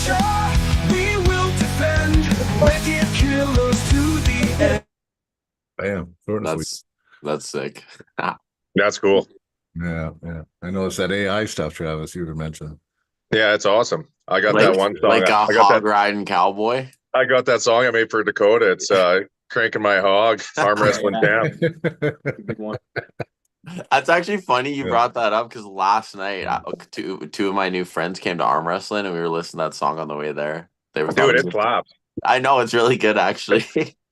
future we will defend. Wicked killers to the end. Bam. Short and sweet. That's sick. That's cool. Yeah. I know it's that AI stuff, Travis, you were mentioning. Yeah, it's awesome. I got that one song. Like a I got hog that. riding cowboy. I got that song I made for Dakota. It's cranking my hog, arm wrestling champ. Good one. That's actually funny you brought that up because last night two of my new friends came to arm wrestling and we were listening to that song on the way there. They were Dude, it slaps. I know it's really good actually.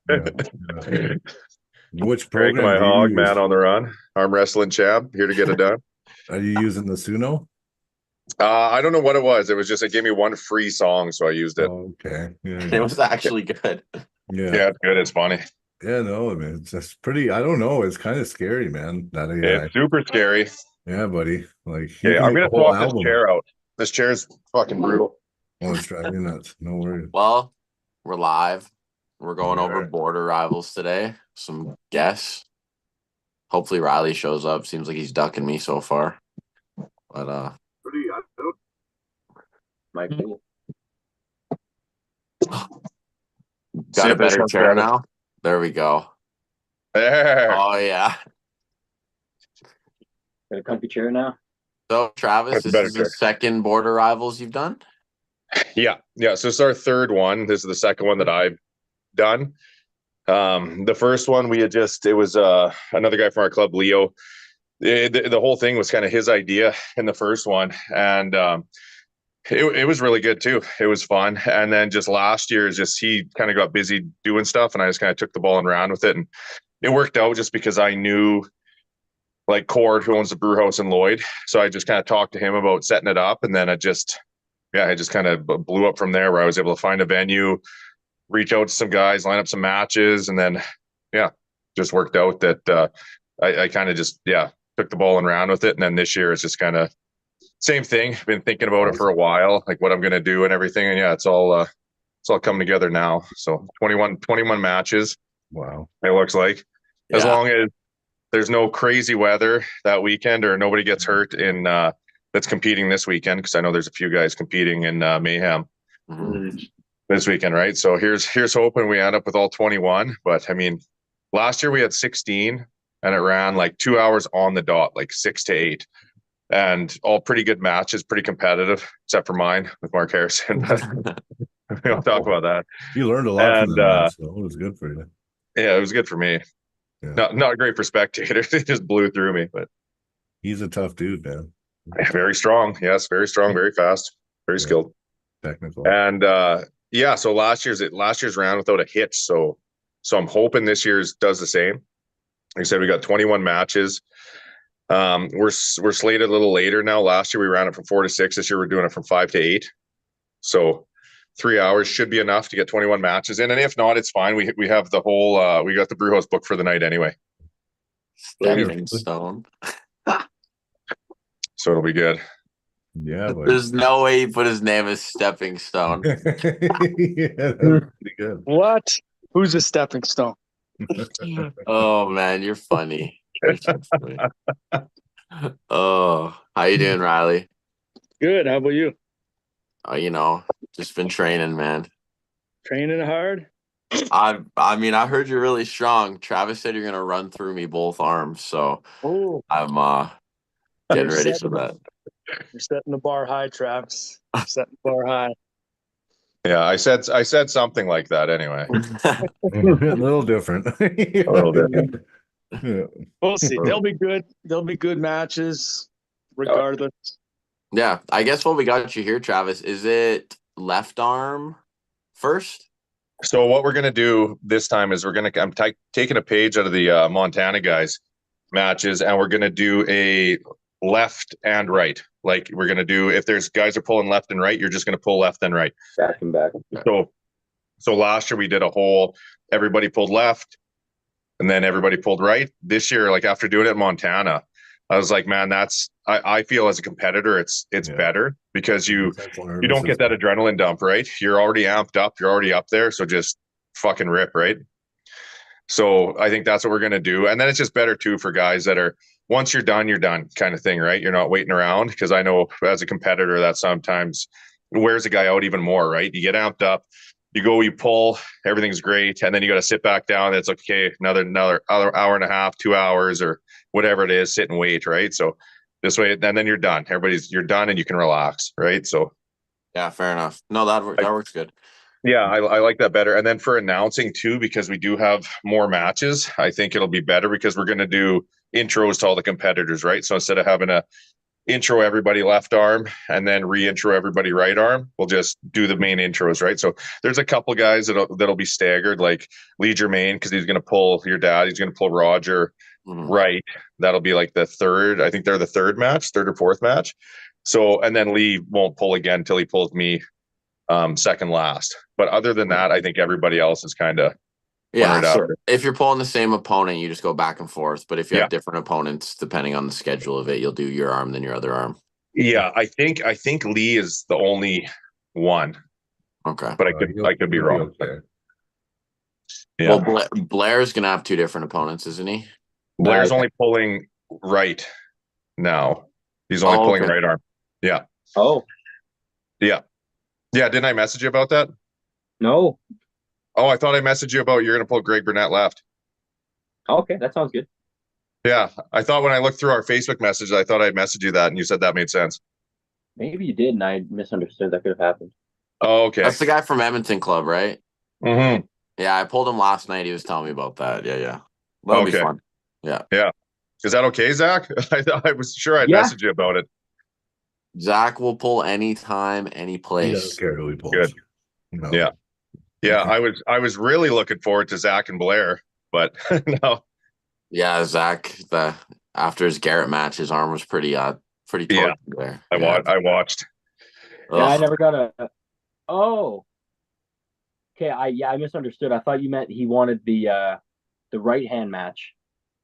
Yeah. Which Cranking program my do you hog, use? man on the run, arm wrestling champ, here to get it done. Are you using the Suno? I don't know what it was. It was just it gave me one free song, so I used it. Oh, okay. It was actually good. Yeah, it's good. It's funny. Yeah, no, I mean, it's just pretty, I don't know. It's kind of scary, man. That AI. It's super scary. Yeah, buddy. Like, Yeah, I'm gonna swap this chair out. This chair's fucking brutal. Oh, it's driving nuts. No worries. Well, we're live. We're going over Alright. border rivals today. Some guests. Hopefully Ryley shows up. Seems like he's ducking me so far. But Might be. got a better chair now. There we go. There. Oh yeah. Got a comfy chair now. So Travis, That's a this better is the chair. second border rivals you've done. Yeah. So it's our third one. This is the second one that I've done. The first one it was another guy from our club, Leo. The whole thing was kind of his idea in the first one, and it was really good too. It was fun. And then just last year, he kind of got busy doing stuff, and I just kind of took the ball and ran with it, and it worked out just because I knew like Cord, who owns the Brewhouse in Lloyd, so I just kind of talked to him about setting it up, and then it just kind of blew up from there, where I was able to find a venue, reach out to some guys, line up some matches, and then just worked out that I kind of just took the ball and ran with it. And then this year it's just kind of same thing. Been thinking about it for a while, like what I'm gonna do and everything, and it's all coming together now. So 21 matches. Wow. It looks like, as Yeah. long as there's no crazy weather that weekend or nobody gets hurt in that's competing this weekend, because I know there's a few guys competing in Mayhem Mhm. this weekend, right? So here's hoping we end up with all 21. But I mean, last year we had 16 and it ran like 2 hours on the dot, like 6 to 8, and all pretty good matches, pretty competitive, except for mine with Mark Harrison. But we don't talk about that. You learned a lot from And, that match, so it was good for you. Yeah, it was good for me. Yeah. Not great for spectators. They just blew through me, but He's a tough dude, man. very strong. Yes, very strong, very fast, very skilled. Technical. And so last year's ran without a hitch. So I'm hoping this year's does the same. Like I said, we got 21 matches. We're slated a little later now. Last year we ran it from 4 to 6. This year we're doing it from 5 to 8. So 3 hours should be enough to get 21 matches in. And if not, it's fine. We have the whole we got the Brewhouse booked for the night anyway. Stepping stone. So it'll be good. Yeah, but There's no way he put his name as Stepping Stone. yeah, that was pretty good. What? Who's a stepping stone? Oh man, you're funny. You're so funny. Oh, how you doing, Ryley? Good. How about you? Just been training, man. Training hard? I mean, I heard you're really strong. Travis said you're gonna run through me both arms, so Oh, I'm getting ready for that. you're setting the bar high, Travis. You're setting the bar high. Yeah, I said something like that anyway. A little different. A little different. Yeah. We'll see. They'll be good. They'll be good matches, regardless. Yeah, I guess what we got you here, Travis, is it left arm first? So what we're gonna do this time is I'm taking a page out of the Montana guys matches, and we're gonna do a left and right. Like we're gonna do, if there's guys are pulling left and right, you're just gonna pull left and right. Back and back. So last year we did a whole, everybody pulled left and then everybody pulled right. This year, like after doing it in Montana, I was like, man, I feel as a competitor, it's better because you don't get that adrenaline dump, right? You're already amped up, you're already up there. So just fucking rip, right? So I think that's what we're going to do. And then it's just better too for guys that are, once you're done kind of thing, right? You're not waiting around, because I know as a competitor that sometimes wears a guy out even more, right? You get amped up, you go, you pull, everything's great, and then you got to sit back down. It's okay, another hour and a half, 2 hours, or whatever it is, sit and wait, right? So this way, and then you're done. You're done, and you can relax, right? So Yeah, fair enough. No, that works good. yeah, I like that better. And then for announcing too, because we do have more matches, I think it'll be better because we're going to do intros to all the competitors, right? So instead of having a intro everybody left arm and then re-intro everybody right arm, we'll just do the main intros, right? So there's a couple guys that'll be staggered, like Lee Germain, because he's going to pull your dad, he's going to pull Roger right. That'll be like the third, I think they're the third or fourth match. So, and then Lee won't pull again until he pulls me second last. But other than that, I think everybody else is kind of so if you're pulling the same opponent, you just go back and forth. But if you have different opponents, depending on the schedule of it, you'll do your arm then your other arm. Yeah, I think Lee is the only one. Okay, but I could be wrong. Okay. Yeah, well, Blair's gonna have two different opponents, isn't he? Blair's only pulling right now. He's only pulling right arm. Yeah. Oh, Yeah. Didn't I message you about that? no. Oh, I thought I messaged you about you're going to pull Greg Burnett left. Okay, that sounds good. Yeah, I thought when I looked through our Facebook message, I thought I messaged you that, and you said that made sense. Maybe you did, and I misunderstood. That could have happened. Oh, okay. That's the guy from Edmonton Club, right? Mm-hmm. Yeah, I pulled him last night. He was telling me about that. Yeah. That'll be fun. Yeah. Is that okay, Zach? I was sure I'd message you about it. Zach will pull anytime, any place. He doesn't care who he pulls. Good. No. Yeah. I was really looking forward to Zach and Blair, but no. Yeah, Zach. After his Garrett match, his arm was pretty torqued there. I watched. Yeah, I never got a. Oh. Okay, I misunderstood. I thought you meant he wanted the right hand match.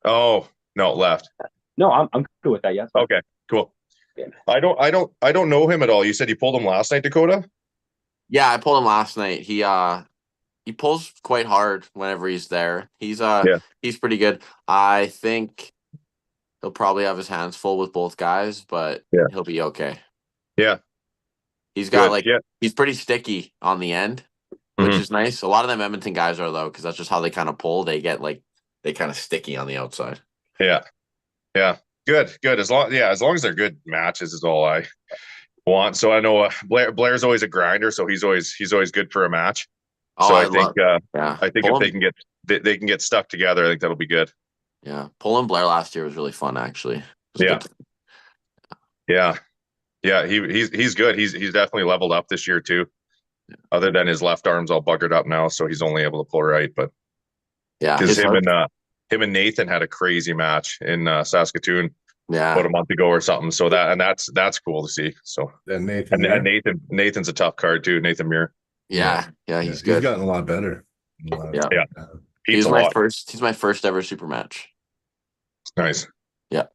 Oh no, left. No, I'm good with that. Yes. Okay, cool. Yeah. I don't know him at all. You said you pulled him last night, Dakota? Yeah, I pulled him last night. He pulls quite hard whenever he's there. He's pretty good. I think he'll probably have his hands full with both guys, but he'll be okay. Yeah. He's got he's pretty sticky on the end, which is nice. A lot of them Edmonton guys are though, because that's just how they kind of pull. They get they kind of sticky on the outside. Yeah. Good. As long as they're good matches is all I want. So I know Blair's always a grinder, so he's always good for a match. So I think if they can get stuck together, I think that'll be good. Yeah, pulling Blair last year was really fun, actually. Yeah. He's good. He's definitely leveled up this year too. Yeah. Other than his left arm's all buggered up now, so he's only able to pull right. But because him and Nathan had a crazy match in Saskatoon about a month ago or something. So that's cool to see. So and Nathan's a tough card too. Nathan Muir. Yeah, he's good. He's gotten a lot better. He's my first ever super match. Nice. Yep.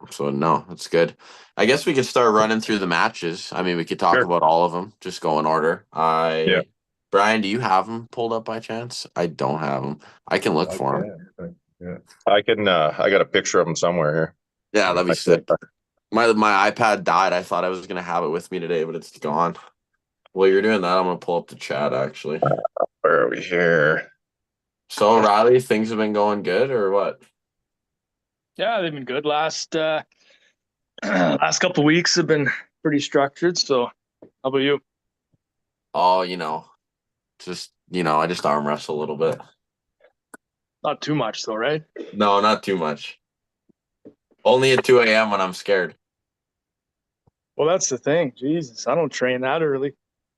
So no, that's good. I guess we could start running through the matches. I mean, we could talk about all of them. Just go in order. Brian, do you have them pulled up by chance? I don't have them. I can look for them. Yeah. I can. I got a picture of them somewhere here. Yeah, that'd be sick. My iPad died. I thought I was gonna have it with me today, but it's gone. While you're doing that, I'm gonna pull up the chat actually. Where are we here? So Ryley, things have been going good or what? Yeah, they've been good. Last couple of weeks have been pretty structured. So how about you? Oh, I just arm wrestle a little bit. Not too much though, right? No, not too much. Only at 2 a.m. when I'm scared. Well, that's the thing. Jesus, I don't train that early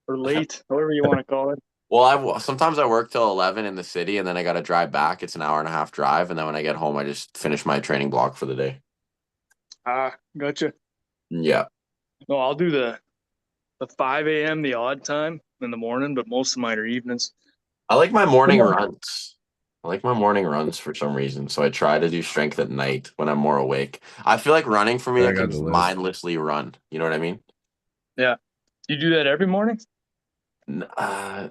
or late, however you want to call it. Well, sometimes I work till 11 in the city, and then I got to drive back. It's an hour and a half drive, and then when I get home, I just finish my training block for the day. Gotcha. Yeah. No, I'll do the 5 a.m. the odd time in the morning, but most of mine are evenings. I like my morning runs. For some reason, so I try to do strength at night when I'm more awake. I feel like running for me, I can just mindlessly run. You know what I mean? Yeah. You do that every morning? I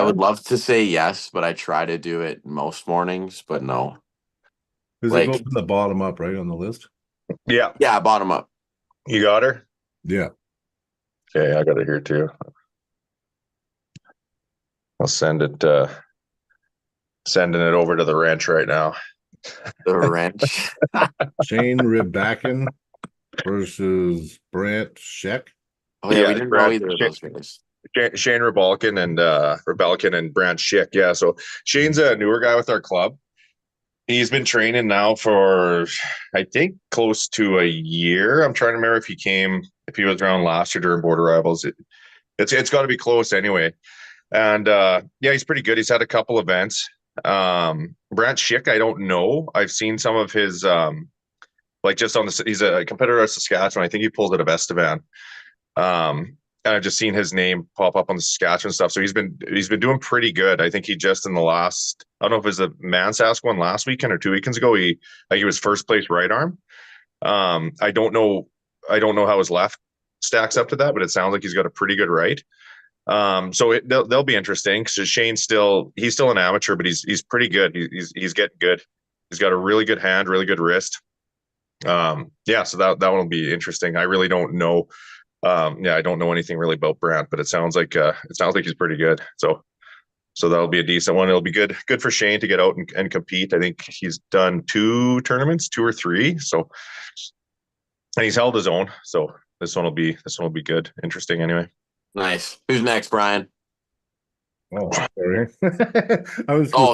would love to say yes, but I try to do it most mornings, but no. Does it go from the bottom up, right, on the list? Yeah, bottom up. You got her? Yeah. Okay, I got it here too. I'll sending it over to the wrench right now. The wrench. Shane Ribakin versus Brant Sheck. Oh yeah, we didn't know either of those guys. Shane Rebalkin and Brant Schick. Yeah, so Shane's a newer guy with our club. He's been training now for, I think, close to a year. I'm trying to remember if he was around last year during Border Rivals. It's got to be close anyway. And yeah, he's pretty good. He's had a couple events. Brant Schick, I don't know. I've seen some of his like just on the. He's a competitor at Saskatchewan. I think he pulls out of Estevan. And I've just seen his name pop up on the Saskatchewan stuff. So he's been doing pretty good. I think he just in the last, I don't know if it was the Mansask one last weekend or 2 weekends ago, he was first place right arm. I don't know how his left stacks up to that, but it sounds like he's got a pretty good right. So they'll be interesting because Shane's he's still an amateur, but he's pretty good. He's getting good. He's got a really good hand, really good wrist. Yeah, so that one will be interesting. I really don't know. Yeah, I don't know anything really about Brant, but it sounds like he's pretty good. So that'll be a decent one. It'll be good for Shane to get out and compete. I think he's done 2 tournaments, 2 or 3. So, and he's held his own. So this one will be good, interesting anyway. Nice. Who's next, Brian? Oh, sorry.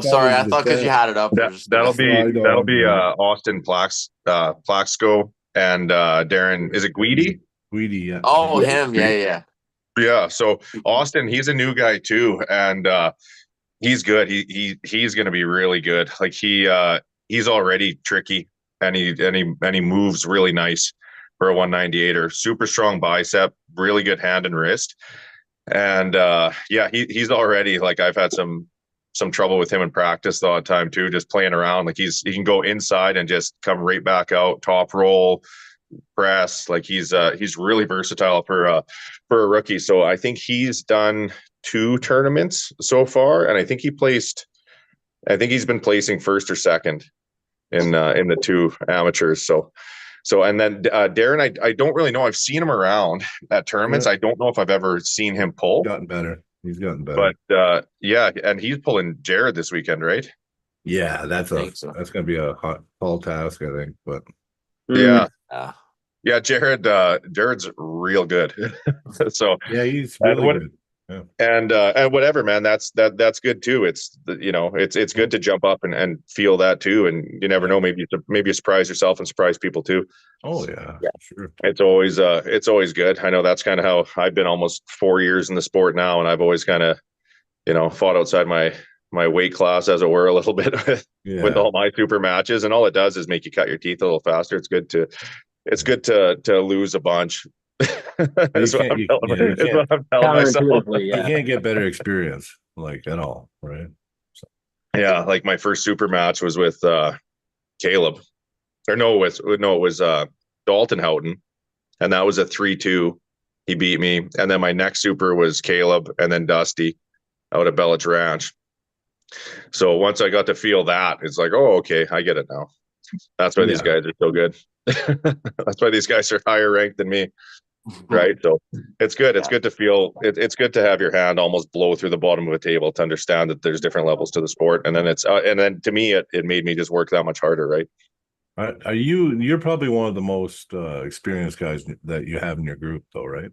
Sorry. I thought because you had it up. That'll be Austin Plaxco and Darren. Is it Guidi? Guidi, yeah. Oh, him. Yeah. Yeah. So Austin, he's a new guy too, and he's good. He's going to be really good. Like he's already tricky, and he moves really nice for a 198er. Super strong bicep, really good hand and wrist, and yeah, he's already, like, I've had some trouble with him in practice all the time too, just playing around. Like he can go inside and just come right back out, top roll, press. Like he's really versatile for a rookie. So I think he's done 2 tournaments so far, and I think he's been placing first or second in the 2 amateurs. So and then Darren, I don't really know. I've seen him around at tournaments. I don't know if I've ever seen him pull. He's gotten better. But yeah, and he's pulling Jared this weekend, right? Yeah, that's gonna be a tall task, I think. But yeah, Jared's real good. So yeah, he's really good. Yeah. And whatever, man, that's good too. It's it's good to jump up and feel that too. And you never know, maybe you surprise yourself and surprise people too. Oh yeah, sure. It's always good. I know that's kind of how I've been almost 4 years in the sport now, and I've always kind of fought outside my weight class, as it were, a little bit with all my super matches. And all it does is make you cut your teeth a little faster. It's good to lose a bunch. That's what I'm telling myself. You can't get better experience at all, right? So. Yeah, like my first super match was with Caleb, or no, it was Dalton Houghton, and that was a 3-2. He beat me, and then my next super was Caleb, and then Dusty out of Bellich Ranch. So once I got to feel that, it's like, oh, okay, I get it now. That's why these guys are so good. That's why these guys are higher ranked than me. Right. So it's good. It's good to feel it's good to have your hand almost blow through the bottom of a table to understand that there's different levels to the sport. And then and then to me, it made me just work that much harder. Right. You're probably one of the most experienced guys that you have in your group though, right?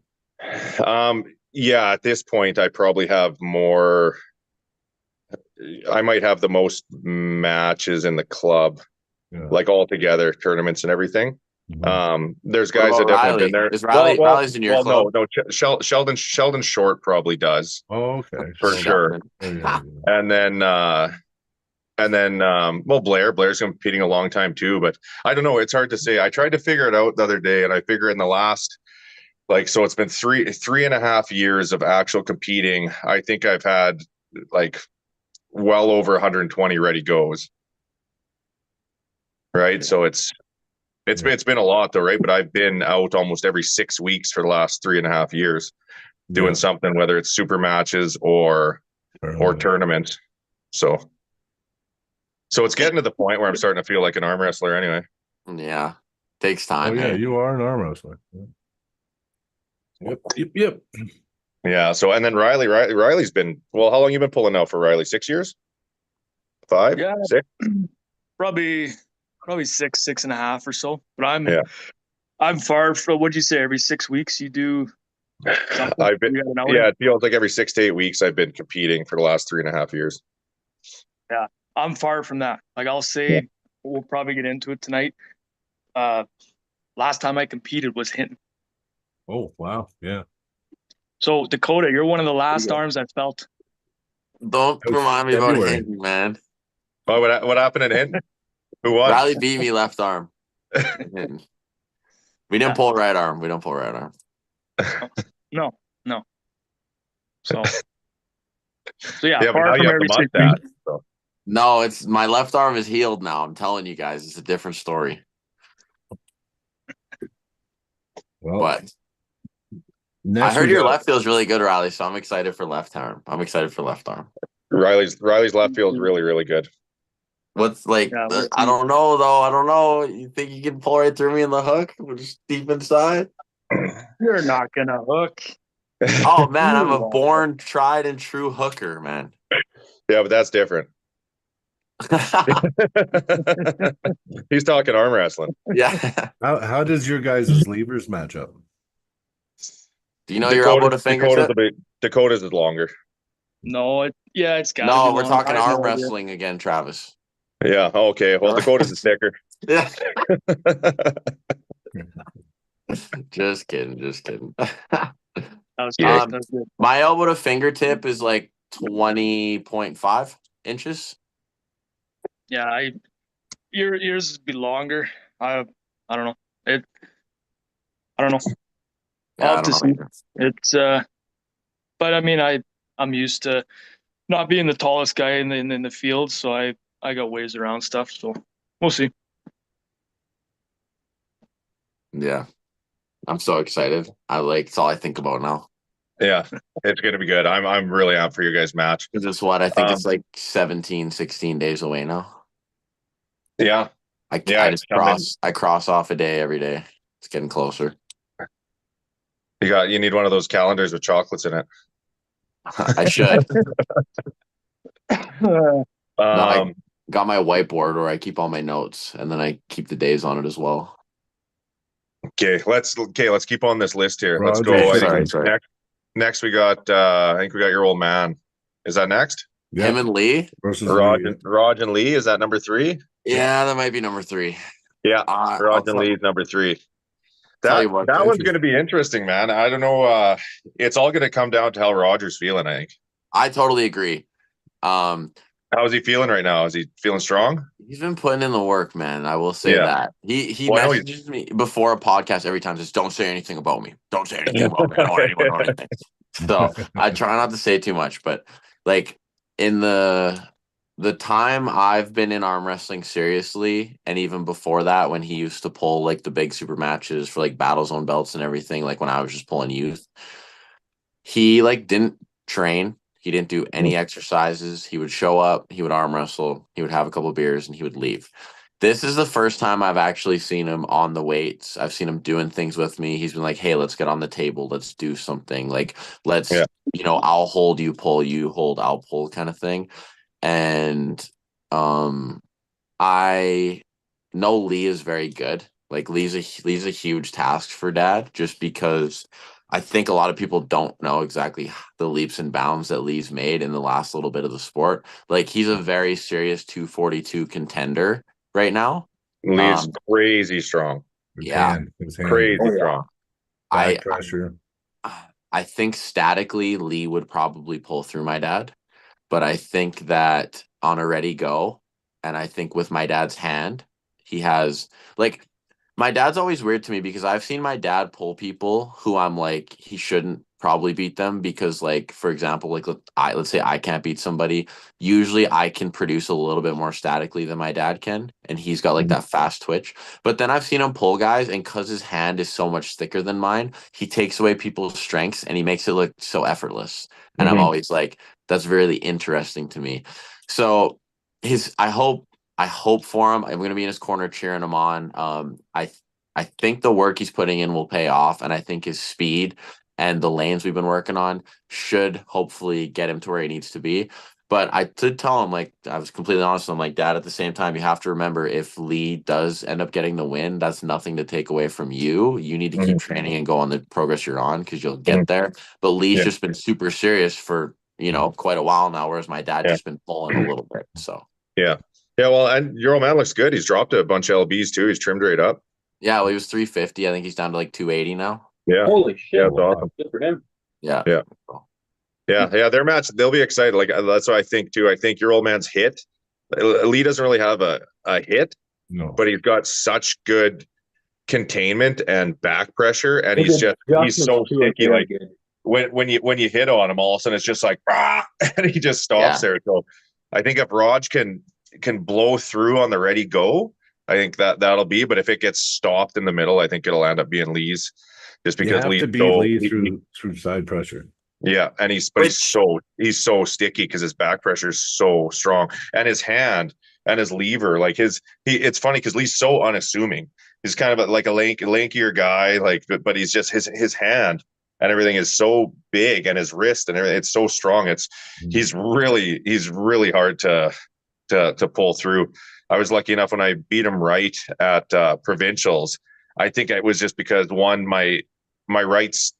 Yeah, at this point, I probably have more. I might have the most matches in the club, like all together, tournaments and everything. There's guys that definitely been there. Is Ryley's in your club? No, Sheldon Short probably does. Oh, okay. For sure. And then Blair's competing a long time too, but I don't know. It's hard to say. I tried to figure it out the other day, and I figure in the last, so it's been 3.5 years of actual competing. I think I've had well over 120 ready goes. Right. So it's been a lot though, right? But I've been out almost every 6 weeks for the last 3.5 years doing something, whether it's super matches or tournaments. So it's getting to the point where I'm starting to feel like an arm wrestler anyway. Yeah. Takes time. Oh, yeah, you are an arm wrestler. Yep. Yeah. So and then Riley's been well. How long you been pulling now for Ryley? 6 years? 5? Yeah. 6? Probably 6.5 or so. But Yeah. I'm far from, what'd you say, every 6 weeks you do something? I've been You got an outing? yeah. It feels like every 6 to 8 weeks I've been competing for the last 3.5 years. Yeah. I'm far from that. Like I'll say we'll probably get into it tonight. Last time I competed was Hinton. Oh wow, yeah. So Dakota, you're one of the last Yeah. arms I felt. Don't That was remind me about February. Hinton, man. Oh, what happened at Hinton? Who won? Riley beat me left arm. Hinton. We didn't Yeah. pull right arm. We don't pull right arm. No. So yeah, Yeah, but far now from you have every the 6 mustache. weeks. So. No, it's my left arm is healed now. I'm telling you guys, it's a different story. Well, But next I heard we your got left feels really good, Riley. So I'm excited for left arm. I'm excited for left arm. Riley's left field is really, really good. What's like? Yeah, we'll I see. don't know though. I don't know. You think you can pull right through me in the hook? We're just deep inside. You're not gonna hook. Oh man, I'm a You are. born, tried and true hooker, man. Yeah, but that's different. He's talking arm wrestling. Yeah. how does your guys' levers match up? Do you know your elbow to fingertip? Dakota's is longer. No, it's gotta No, be we're long. talking I have no arm idea. wrestling again, Travis. Yeah. Okay. Well, Dakota's is thicker. Yeah. Just kidding. Just kidding. That was good. Yeah. That was good. My elbow to fingertip is like 20.5 inches. Yeah, yours would be longer. I don't know. I don't know. Yeah, I'll I have to don't see. know. It's but I mean I'm used to not being the tallest guy in the field, so I got ways around stuff. So we'll see. Yeah. I'm so excited. It's all I think about now. Yeah, it's gonna be good. I'm really out for your guys' match. Because it's what I think it's like 17, 16 days away now. Yeah. I It's just coming. cross off a day every day. It's getting closer. You need one of those calendars with chocolates in it. I should. No, I Um, got my whiteboard where I keep all my notes and then I keep the days on it as well. let's keep on this list here. Let's Roger. go. Okay, I think sorry. next we got I think we got your old man. Is that next? Yeah, Him and Lee? versus Raj Lee. and Lee, is that number 3? Yeah, that might be number 3. Yeah, I'll Raj and Lee's number 3. tell That you what. that one's going to be interesting, man. I don't know. It's all going to come down to how Roger's feeling. I think. I totally agree. How's he feeling right now? Is he feeling strong? He's been putting in the work, man. I will say Yeah. that. He Well, I know messages me before a podcast every time, says, "Don't say anything about me. Don't say anything about me. I don't want anyone to know anything." So I try not to say too much, but like in the time I've been in arm wrestling seriously, and even before that, when he used to pull like the big super matches for like battle zone belts and everything, like when I was just pulling youth, he like didn't train. He didn't do any exercises. He would show up, he would arm wrestle, he would have a couple of beers, and he would leave. This is the first time I've actually seen him on the weights. I've seen him doing things with me. He's been like, "Hey, let's get on the table. Let's do something. Like, let's, I'll hold, you pull, you hold, I'll pull," kind of thing. And I know Lee is very good. Like Lee's a huge task for Dad, just because I think a lot of people don't know exactly the leaps and bounds that Lee's made in the last little bit of the sport. Like he's a very serious 242 contender right now. Lee's crazy strong. Yeah. His hand. Crazy strong. Back pressure. I think statically Lee would probably pull through my dad, but I think that on a ready go, and I think with my dad's hand, he has like my dad's always weird to me because I've seen my dad pull people who I'm like, he shouldn't probably beat them because, like, for example, like let's say I can't beat somebody. Usually I can produce a little bit more statically than my dad can, and he's got like that fast twitch. But then I've seen him pull guys, and because his hand is so much thicker than mine, he takes away people's strengths and he makes it look so effortless. And I'm always like, that's really interesting to me. So I hope for him. I'm going to be in his corner cheering him on. I think the work he's putting in will pay off, and I think his speed and the lanes we've been working on should hopefully get him to where he needs to be. But I did tell him, like, I was completely honest with him, like, Dad, at the same time, you have to remember, if Lee does end up getting the win, that's nothing to take away from you. You need to keep training and go on the progress you're on, because you'll get there. But Lee's just been super serious for, quite a while now, whereas my dad just been pulling a little bit. So Yeah. Well, and your old man looks good. He's dropped a bunch of LBs too. He's trimmed right up. yeah, well, he was 350. I think he's down to like 280 now. Yeah. Holy shit! Yeah, it's awesome. Good for him. Yeah. Yeah. Yeah. Their match, they'll be excited. Like, that's what I think too. I think your old man's hit. Lee doesn't really have a hit, but he's got such good containment and back pressure, and he's so sticky. Like when you hit on him, all of a sudden it's just like, and he just stops there. So I think if Raj can blow through on the ready go, I think that'll be. But if it gets stopped in the middle, I think it'll end up being Lee's, just because Lee through side pressure. Yeah, and he's so sticky because his back pressure is so strong, and his hand and his lever, like it's funny because Lee's so unassuming. He's kind of like a lankier guy, like, but he's just his hand and everything is so big, and his wrist and everything, it's so strong. He's really hard to pull through. I was lucky enough when I beat him right at provincials. I think it was just because my right's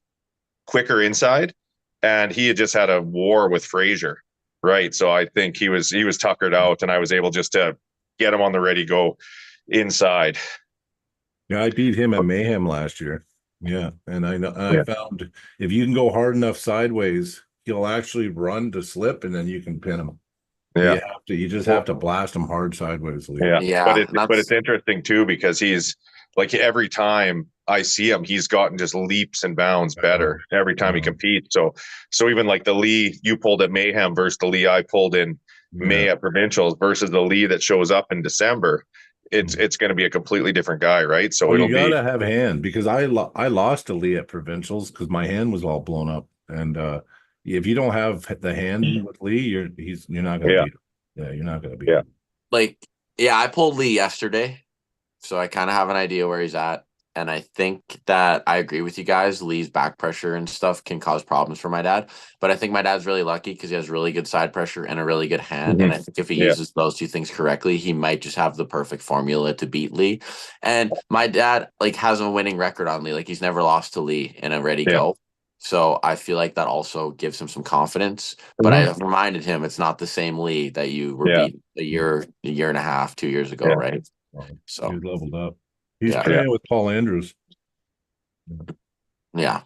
quicker inside, and he had just had a war with Fraser, right? So I think he was tuckered out, and I was able just to get him on the ready go inside. Yeah, I beat him at Mayhem last year. Yeah, and I found if you can go hard enough sideways, he'll actually run to slip, and then you can pin him. Yeah, you just have to blast him hard sideways. Yeah. But it's interesting too, because he's like, every time I see him, he's gotten just leaps and bounds better every time he competes. So even like the Lee you pulled at Mayhem versus the Lee I pulled in May at provincials versus the Lee that shows up in December, it's going to be a completely different guy, right? So you gotta have hand, because I lost to Lee at provincials because my hand was all blown up, and if you don't have the hand with Lee, you're not gonna beat him. Yeah, you're not gonna beat him. Like, I pulled Lee yesterday, so I kind of have an idea where he's at. And I think that I agree with you guys. Lee's back pressure and stuff can cause problems for my dad. But I think my dad's really lucky because he has really good side pressure and a really good hand. And I think if he uses those two things correctly, he might just have the perfect formula to beat Lee. And my dad has a winning record on Lee. Like, he's never lost to Lee in a ready go. So I feel like that also gives him some confidence. But I have reminded him it's not the same Lee that you were beating a year and a half, 2 years ago, right? So he's leveled up. He's training with Paul Andrews. Yeah.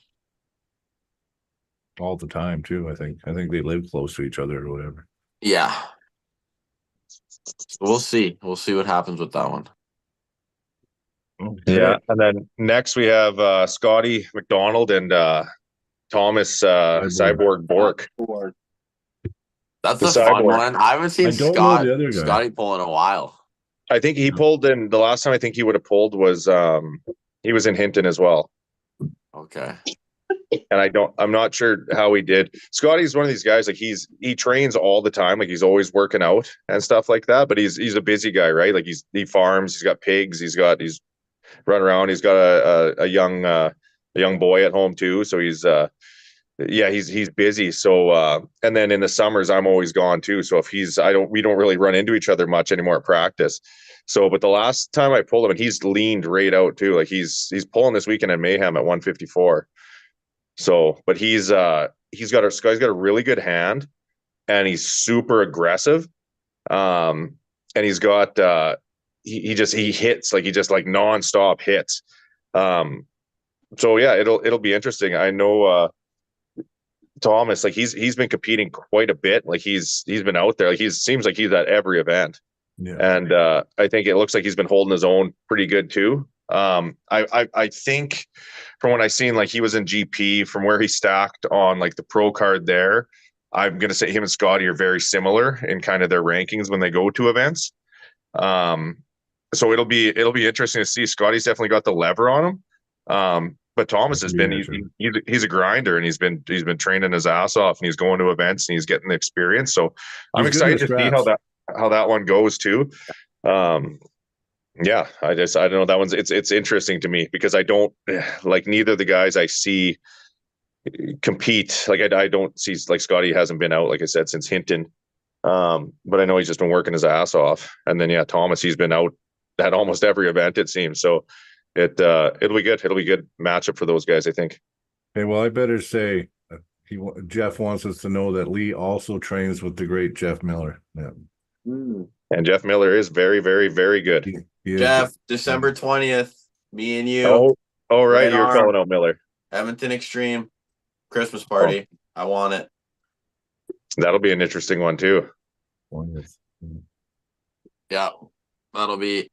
All the time too. I think they live close to each other or whatever. Yeah. We'll see. We'll see what happens with that one. Yeah. And then next we have Scotty McDonald and Thomas Cyborg Bork. That's a fun one. I haven't seen Scotty pull in a while. I think he pulled in the last time I think he would have pulled was he was in Hinton as well. Okay. And I'm not sure how he did. Scotty's one of these guys, like, he trains all the time, like he's always working out and stuff like that, but he's a busy guy, right? Like he farms, he's got pigs, he's running around, he's got a young boy at home too, so he's busy. So and then in the summers I'm always gone too, so if we don't really run into each other much anymore at practice. So but the last time I pulled him, and he's leaned right out too, like he's pulling this weekend at Mayhem at 154. So but he's got a really good hand, and he's super aggressive, and he's got he hits, like he just like nonstop hits. So yeah, it'll be interesting. I know Thomas, like he's been competing quite a bit. Like he's been out there. Like seems like he's at every event. Yeah. And I think it looks like he's been holding his own pretty good too. I think from what I've seen, like he was in GP, from where he stacked on like the pro card there, I'm gonna say him and Scotty are very similar in kind of their rankings when they go to events. So it'll be interesting to see. Scotty's definitely got the lever on him. But Thomas has been he's a grinder, and he's been training his ass off, and he's going to events, and he's getting the experience. So I'm excited to see how that one goes too. Yeah, I don't know, that one's it's interesting to me because I don't like neither of the guys I see compete. Like I don't see, like, Scotty hasn't been out, like I said, since Hinton. But I know he's just been working his ass off. And then Thomas, he's been out at almost every event, it seems. So it'll be good. It'll be a good matchup for those guys, I think. Okay, well, I better say Jeff wants us to know that Lee also trains with the great Jeff Miller. Yeah. And Jeff Miller is very, very, very good. He is. Jeff, December 20th, me and you. Oh, right. Right You're arm. calling out Miller. Edmonton Extreme Christmas party. I want it. That'll be an interesting one too. Yeah, that'll be.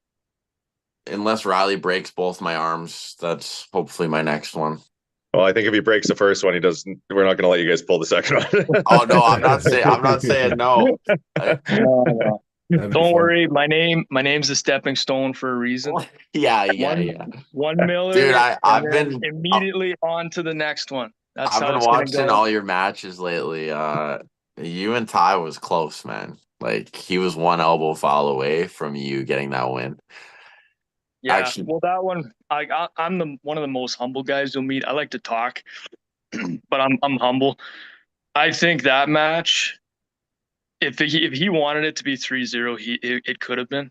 Unless Ryley breaks both my arms, that's hopefully my next one. Well, I think if he breaks the first one, he does. We're not going to let you guys pull the second one. Oh no, I'm not saying no. Don't worry, my name's a stepping stone for a reason. Yeah. One Miller, dude. I've been immediately on to the next one. That's I've how been it's gonna watching go. all your matches lately. You and Ty was close, man. Like, he was one elbow foul away from you getting that win. Yeah, Actually, well, that one, I'm one of the most humble guys you'll meet. I like to talk, but I'm humble. I think that match, if he wanted it to be 3-0, it could have been.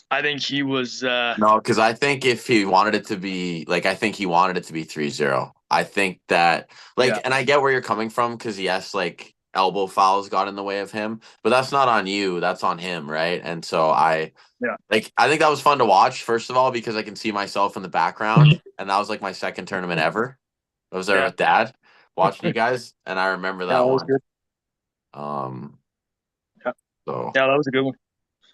I think he was no, because I think if he wanted it to be I think he wanted it to be 3-0. I think that and I get where you're coming from, because yes, elbow fouls got in the way of him, but that's not on you, that's on him, right? And so I think that was fun to watch, first of all, because I can see myself in the background, and that was my second tournament ever. I was there with Dad watching you guys, and I remember that one. Good. So that was a good one.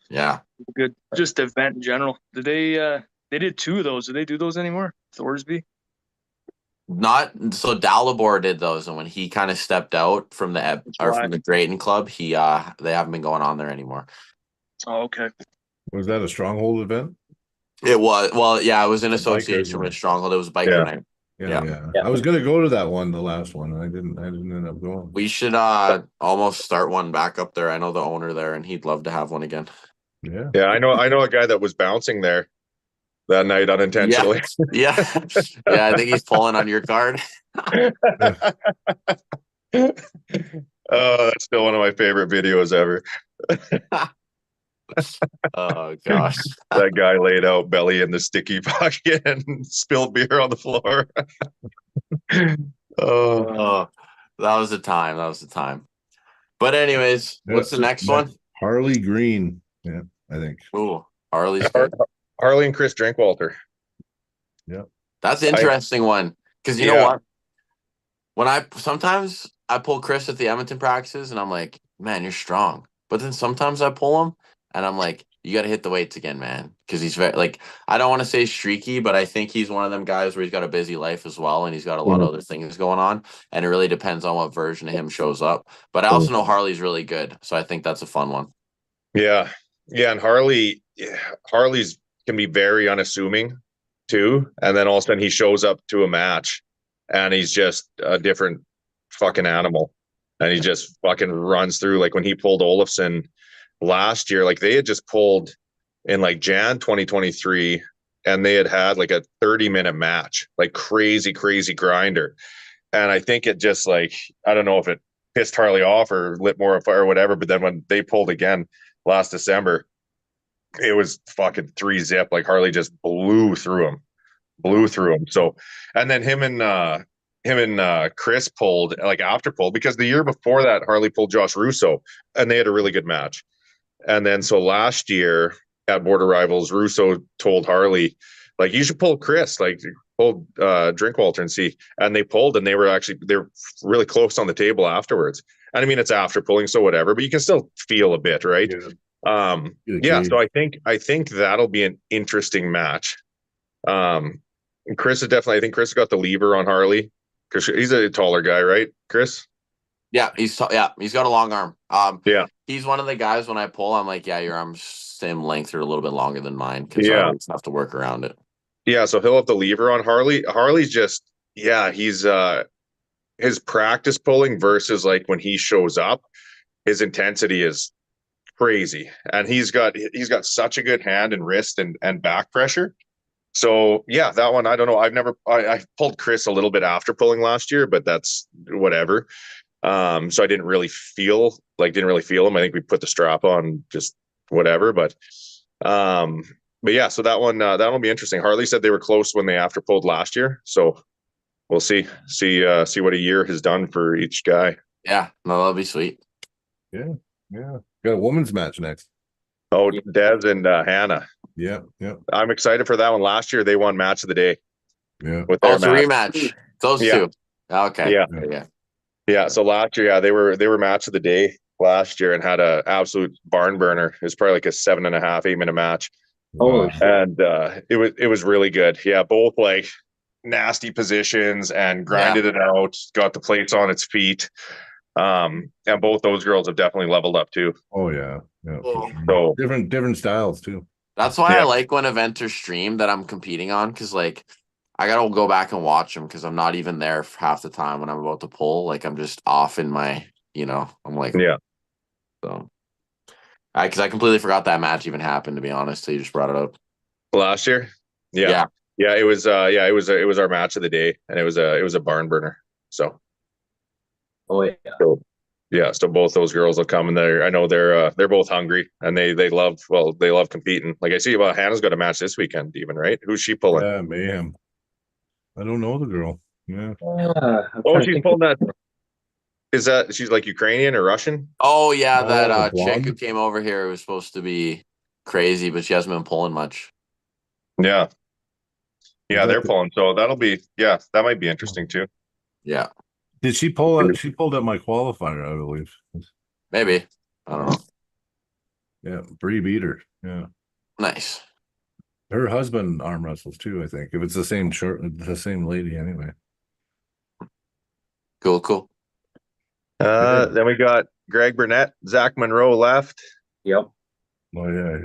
Yeah, good. Just event in general. Did they did 2 of those? Do they do those anymore? Thorsby? Not so. Dalibor did those, and when he kind of stepped out from the Drayton Club, they haven't been going on there anymore. Oh, okay. Was that a Stronghold event? It was. Well, yeah, it was in The association biker with Stronghold. It was a biker night. Yeah. I was gonna go to that one, the last one, and I didn't end up going. We should almost start one back up there. I know the owner there, and he'd love to have one again. Yeah. Yeah, I know a guy that was bouncing there that night unintentionally. Yeah. I think he's pulling on your card. Oh, that's still one of my favorite videos ever. Oh gosh. That guy laid out belly in the sticky pocket and spilled beer on the floor. Oh, that was the time. But anyways, what's the next one? Harley Green. Yeah, I think. Ooh, Harley's good. Harley and Chris Drinkwalter. Yeah. That's an interesting one. Because you know what? Sometimes I pull Chris at the Edmonton practices and I'm like, man, you're strong. But then sometimes I pull him and I'm like, you got to hit the weights again, man. Because he's very, I don't want to say streaky, but I think he's one of them guys where he's got a busy life as well. And he's got a lot of other things going on. And it really depends on what version of him shows up. But I also know Harley's really good. So I think that's a fun one. Yeah. Yeah. And Harley's can be very unassuming too. And then all of a sudden he shows up to a match and he's just a different fucking animal. And he just fucking runs through. Like when he pulled Olofsson last year, they had just pulled in Jan 2023 and they had a 30-minute match, crazy grinder. And I think it just I don't know if it pissed Harley off or lit more of fire or whatever, but then when they pulled again last December, it was fucking 3-zip. Harley just blew through him. So, and then him and Chris pulled after pulled, because the year before that Harley pulled Josh Russo and they had a really good match. And then so last year at Border Rivals, Russo told Harley, you should pull Chris, pull Drinkwalter and see. And they pulled, and they're really close on the table afterwards. And I mean, it's after pulling, so whatever, but you can still feel a bit, right? Yeah. So I think that'll be an interesting match. Chris is definitely, I think Chris got the lever on Harley because he's a taller guy, right, Chris? Yeah, he's got a long arm. Yeah, he's one of the guys when I pull, I'm like, yeah, your arm's same length or a little bit longer than mine, because I always have to work around it. Yeah, so he'll have the lever on Harley. Harley's just, he's his practice pulling versus when he shows up, his intensity is crazy, and he's got such a good hand and wrist and back pressure So yeah, that one I don't know. I pulled Chris a little bit after pulling last year, but that's whatever. So I didn't really feel him. I think we put the strap on just whatever, but yeah, so that one that'll be interesting. Harley said they were close when they after pulled last year, so we'll see what a year has done for each guy. Yeah, no, that'll be sweet. Yeah. Got a women's match next. Oh, Des and Hannah. Yeah. I'm excited for that one. Last year they won match of the day. Yeah. With Oh, their it's a match. rematch. Those Yeah. two. Okay. Yeah. So last year, yeah, they were match of the day last year and had a absolute barn burner. It was probably like a 7.5, 8 minute match. Holy shit. And it was really good. Yeah, both like nasty positions and grinded it out, got the plates on its feet. And both those girls have definitely leveled up too. Oh yeah. Oh. So Different styles too. That's why I like when events are streamed that I'm competing on, because like I gotta go back and watch them because I'm not even there for half the time when I'm about to pull. Like I'm just off in my, I'm like, yeah. So, because I completely forgot that match even happened. To be honest, so you just brought it up Last year. Yeah. It was it was our match of the day, and it was a barn burner. So. Oh yeah. So both those girls will come, and I know they're both hungry, and they love competing. Like I see, Hannah's got a match this weekend, even, right? Who's she pulling? Yeah, Mayhem. I don't know the girl. Yeah. She's pulling that. Is that she's like Ukrainian or Russian? Oh yeah, that chick blonde? who came over here was supposed to be crazy, but she hasn't been pulling much. Yeah, they're pulling. So that might be interesting too. Yeah. Did she pull it? She pulled up my qualifier, I believe. Maybe. I don't know. Yeah, Bree beat her. Yeah. Nice. Her husband arm wrestles too, I think. If it's the same lady anyway. Cool. Then we got Greg Burnett, Zach Monroe left. Yep. Oh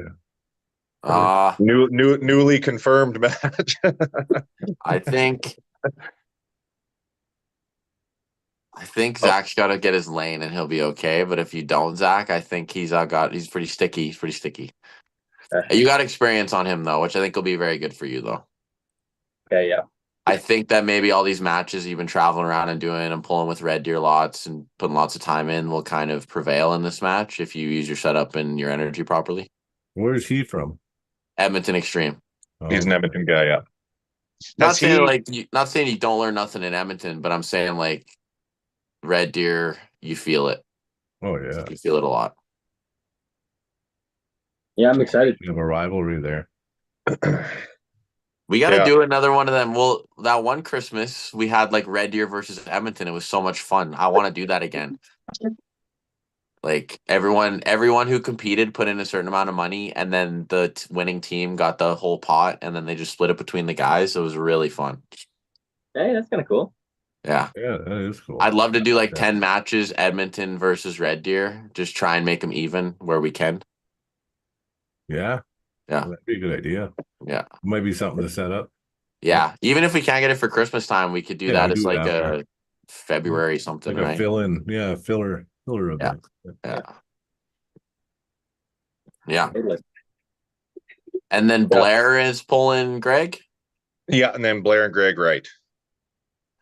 yeah. Newly confirmed match. I think Zach's got to get his lane and he'll be okay. But if you don't, Zach, I think he's pretty sticky. He's pretty sticky. You got experience on him though, which I think will be very good for you though. Okay, yeah. I think that maybe all these matches you've been traveling around and doing and pulling with Red Deer lots and putting lots of time in will kind of prevail in this match if you use your setup and your energy properly. Where's he from? Edmonton Extreme. Oh. He's an Edmonton guy, yeah. Not saying you don't learn nothing in Edmonton, but I'm saying like Red Deer, you feel it. Oh yeah. You feel it a lot. Yeah, I'm excited. We have a rivalry there. We got to do another one of them. Well, that one Christmas we had like Red Deer versus Edmonton. It was so much fun. I want to do that again. Like everyone who competed put in a certain amount of money, and then the winning team got the whole pot, and then they just split it between the guys. It was really fun. Hey, that's kind of cool. Yeah. Yeah, that is cool. I'd love to do like 10 matches, Edmonton versus Red Deer. Just try and make them even where we can. Yeah. Yeah. That'd be a good idea. Yeah. Might be something to set up. Yeah. Even if we can't get it for Christmas time, we could do that as like a February something, like a right? fill-in. Yeah, filler event. Yeah. And then Blair is pulling Greg? Yeah, and then Blair and Greg, right.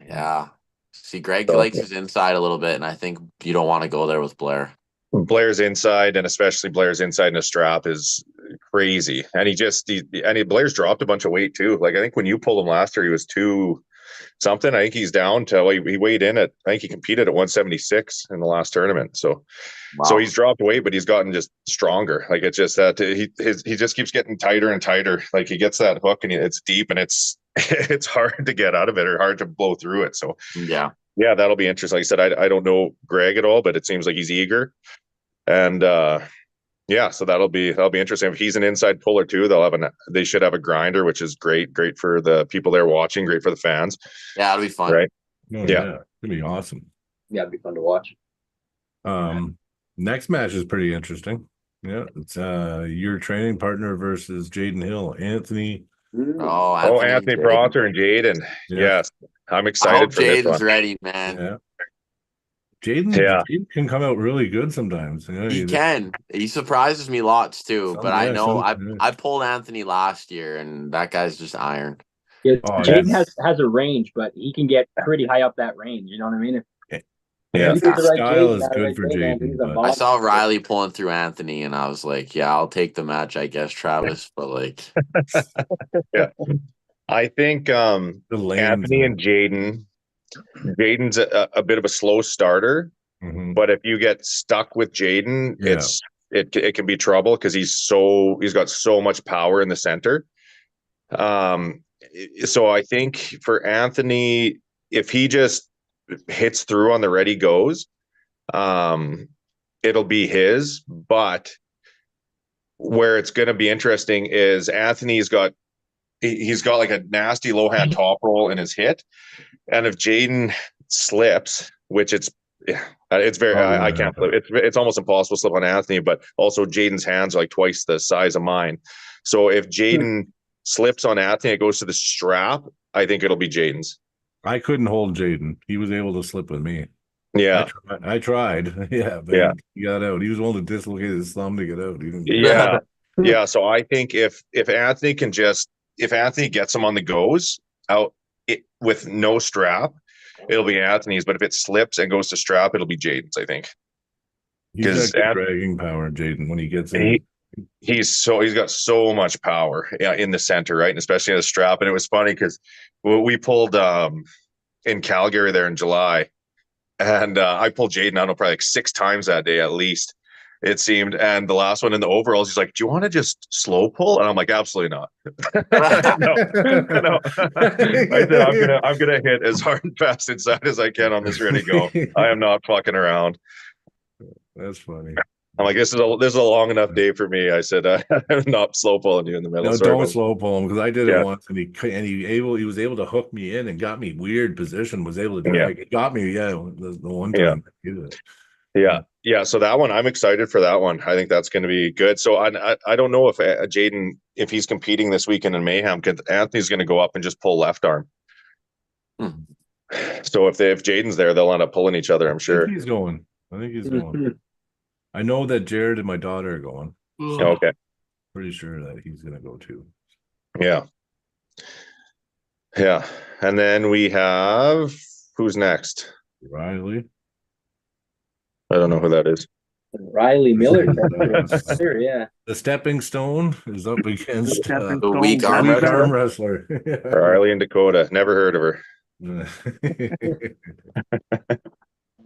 Yeah. See, Greg likes his inside a little bit, and I think you don't want to go there with Blair. Blair's inside, and especially Blair's inside in a strap, is crazy. And Blair's dropped a bunch of weight too. Like I think when you pulled him last year, he was 2 something. I think he's down to he weighed in at, I think he competed at 176 in the last tournament. So So he's dropped weight, but he's gotten just stronger. Like it's just that he just keeps getting tighter and tighter. Like he gets that hook and it's deep and it's hard to get out of it or hard to blow through it. So yeah, that'll be interesting. Like I said, I don't know Greg at all, but it seems like he's eager. And so that'll be interesting. If he's an inside puller too, they should have a grinder, which is great for the people there watching, great for the fans. Yeah, it'll be fun. Right. Oh, yeah. It'll be awesome. Yeah, it'd be fun to watch. Next match is pretty interesting. Yeah, it's your training partner versus Jaden Hill, Anthony. Anthony Proctor and Jaden. Yeah. Yes, I'm excited for this one. Jaden's ready, man. Yeah. Jaden can come out really good sometimes. You know, He can. He surprises me lots too. But I know I pulled Anthony last year, and that guy's just iron. Yeah, Jaden has a range, but he can get pretty high up that range. You know what I mean? Anthony's style is good for Jaden. I saw Ryley pulling through Anthony, and I was like, "Yeah, I'll take the match, I guess, Travis." But like, yeah, I think Anthony and Jaden. Jaden's a bit of a slow starter, but if you get stuck with Jaden, it can be trouble because he's got so much power in the center. So I think for Anthony, if he just hits through on the ready goes, it'll be his. But where it's going to be interesting is he's got like a nasty low hand top roll in his hit, and if Jaden slips, which it's very I can't flip. It's almost impossible to slip on Anthony, but also Jaden's hands are like twice the size of mine. So if Jaden slips on Anthony, it goes to the strap. I think it'll be Jaden's. I couldn't hold Jaden. He was able to slip with me. Yeah, I tried. Yeah, but he got out. He was willing to dislocate his thumb to get out. Yeah. So I think if Anthony gets him on the goes out with no strap, it'll be Anthony's. But if it slips and goes to strap, it'll be Jaden's. I think. He's got dragging power, Jaden, when he gets in. He's got so much power in the center, right? And especially in the strap. And it was funny because we pulled in Calgary there in July, and I pulled Jaden, I don't know, probably like 6 times that day at least, it seemed. And the last one in the overalls, he's like, "Do you want to just slow pull?" And I'm like, "Absolutely not." No. I said, I'm gonna hit as hard and fast inside as I can on this ready go. I am not fucking around. That's funny. I'm like, this is a long enough day for me. I said, I'm not slow pulling you in the middle. No, don't slow pull him, because I did it once, and he was able to hook me in and got me weird position. Was able to do it. It got me, the one time. Yeah. So that one, I'm excited for that one. I think that's going to be good. So I don't know if Jaden, if he's competing this weekend in Mayhem, because Anthony's going to go up and just pull left arm. So if Jaden's there, they'll end up pulling each other, I'm sure. I think he's going. I know that Jared and my daughter are going. So okay. Pretty sure that he's going to go too. Yeah. And then we have, who's next? Ryley. I don't know who that is. Ryley Miller. Yeah. The stepping stone is up against the weak arm wrestler. Ryley and Dakota. Never heard of her.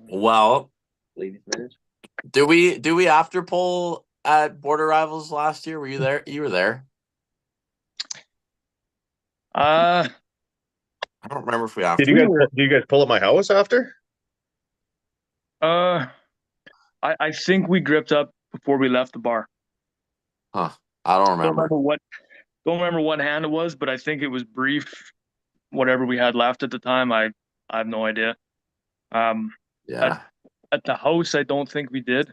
Well, ladies manage. Do we after poll at Border Rivals last year? Were you there? You were there. I don't remember if we after. Did you guys pull at my house after? I think we gripped up before we left the bar. Huh. I don't remember. Don't remember what hand it was, but I think it was brief. Whatever we had left at the time, I have no idea. At the house, I don't think we did.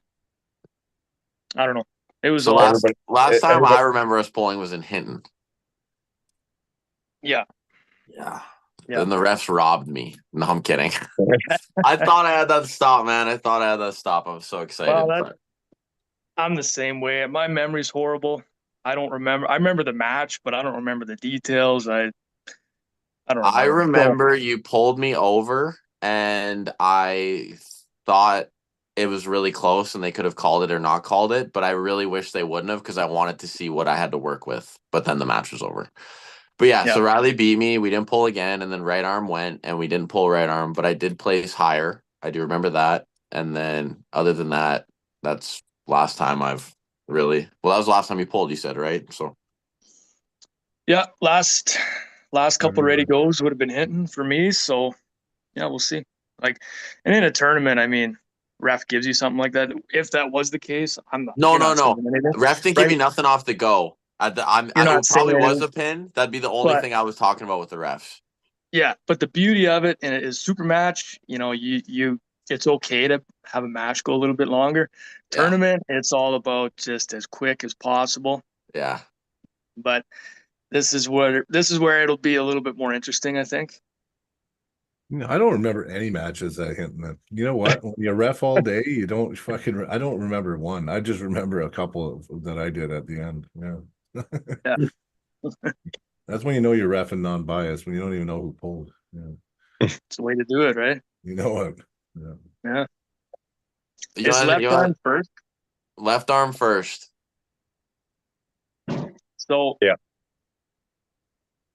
I don't know. It was the last time I remember us pulling was in Hinton. Yeah. And the refs robbed me. No, I'm kidding. I thought I had that stop, man. I was so excited. I'm the same way. My memory's horrible. I don't remember. I remember the match, but I don't remember the details. I don't remember. I remember you pulled me over, and I thought it was really close and they could have called it or not called it, but I really wish they wouldn't have, because I wanted to see what I had to work with. But then the match was over. But so Ryley beat me. We didn't pull again, and then right arm went, and we didn't pull right arm, but I did place higher. I do remember that. And then other than that, that's last time I've really that was the last time you pulled, you said, right? So last couple ready goes would have been hitting for me. So we'll see. Like, and in a tournament, I mean, ref gives you something like that. If that was the case, I'm not. No. Ref didn't give you nothing off the go. It probably was a pin. That'd be the only thing I was talking about with the refs. Yeah, but the beauty of it, and it is super match. It's okay to have a match go a little bit longer. Tournament, it's all about just as quick as possible. Yeah. But this is where it'll be a little bit more interesting, I think. I don't remember any matches that hit that. You know what? When you ref all day, you don't fucking. I don't remember one. I just remember a couple that I did at the end. Yeah. Yeah. That's when you know you're reffing non-biased, when you don't even know who pulled. Yeah. It's the way to do it, right? You know what? Yeah. Yeah. You Is wanna- left you wanna- arm first? Left arm first. So Yeah.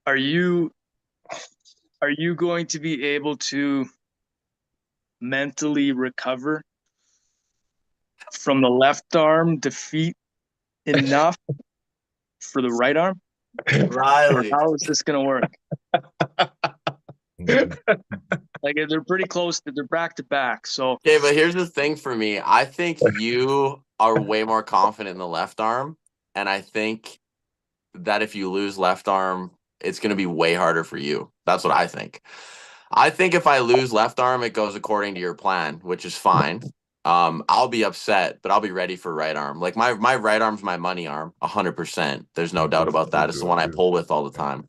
Are you going to be able to mentally recover from the left arm defeat enough for the right arm? Or Ryley. how is this going to work? Mhm. Like they're pretty close. They're back to back. So Okay, but here's the thing for me. I think you are way more confident in the left arm. And I think that if you lose left arm, it's going to be way harder for you. That's what I think. I think if I lose left arm, it goes according to your plan, which is fine. I'll be upset, but I'll be ready for right arm. Like my right arm's my money arm, 100%. There's no doubt about that. It's the one I pull with all the time.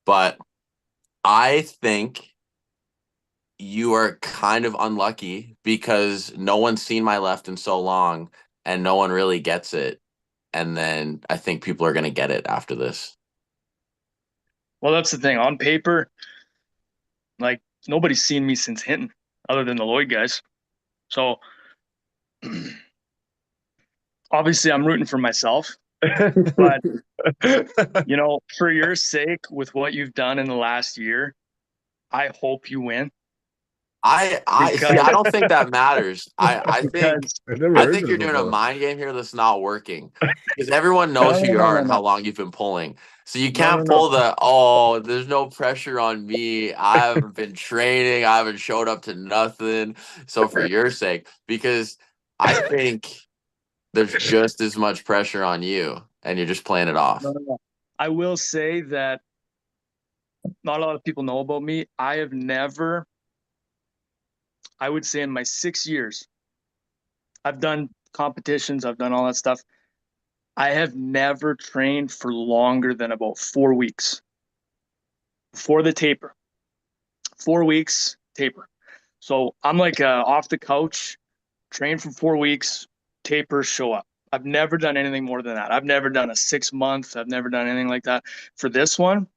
But I think you are kind of unlucky because no one's seen my left in so long and no one really gets it. And then I think people are going to get it after this. well, that's the thing. On paper, like nobody's seen me since Hinton other than the Lloyd guys. So obviously I'm rooting for myself, but you know, for your sake, with what you've done in the last year, I hope you win. I see, I don't think that matters. I think you're doing a mind game here that's not working because everyone knows who you are and how long you've been pulling. So you can't pull the, there's no pressure on me. I haven't been training. I haven't showed up to nothing. So for your sake, because I think there's just as much pressure on you and you're just playing it off. No. I will say that not a lot of people know about me. I have never, I would say in my 6 years, I've done competitions, I've done all that stuff. I have never trained for longer than about 4 weeks before the taper. 4 weeks taper. So I'm like off the couch, train for 4 weeks, taper, show up. I've never done anything more than that. I've never done a 6 month. I've never done anything like that. For this one,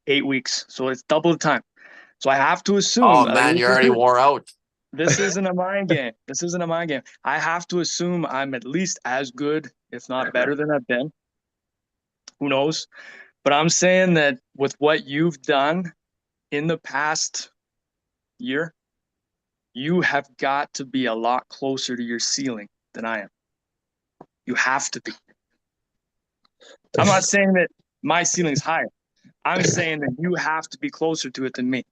8 weeks. So it's double the time. So I have to assume. Oh man, you already wore out. This isn't a mind game. This isn't a mind game. I have to assume I'm at least as good, if not better than I've been. Who knows? But I'm saying that with what you've done in the past year, you have got to be a lot closer to your ceiling than I am. You have to be. I'm not saying that my ceiling's higher. I'm saying that you have to be closer to it than me.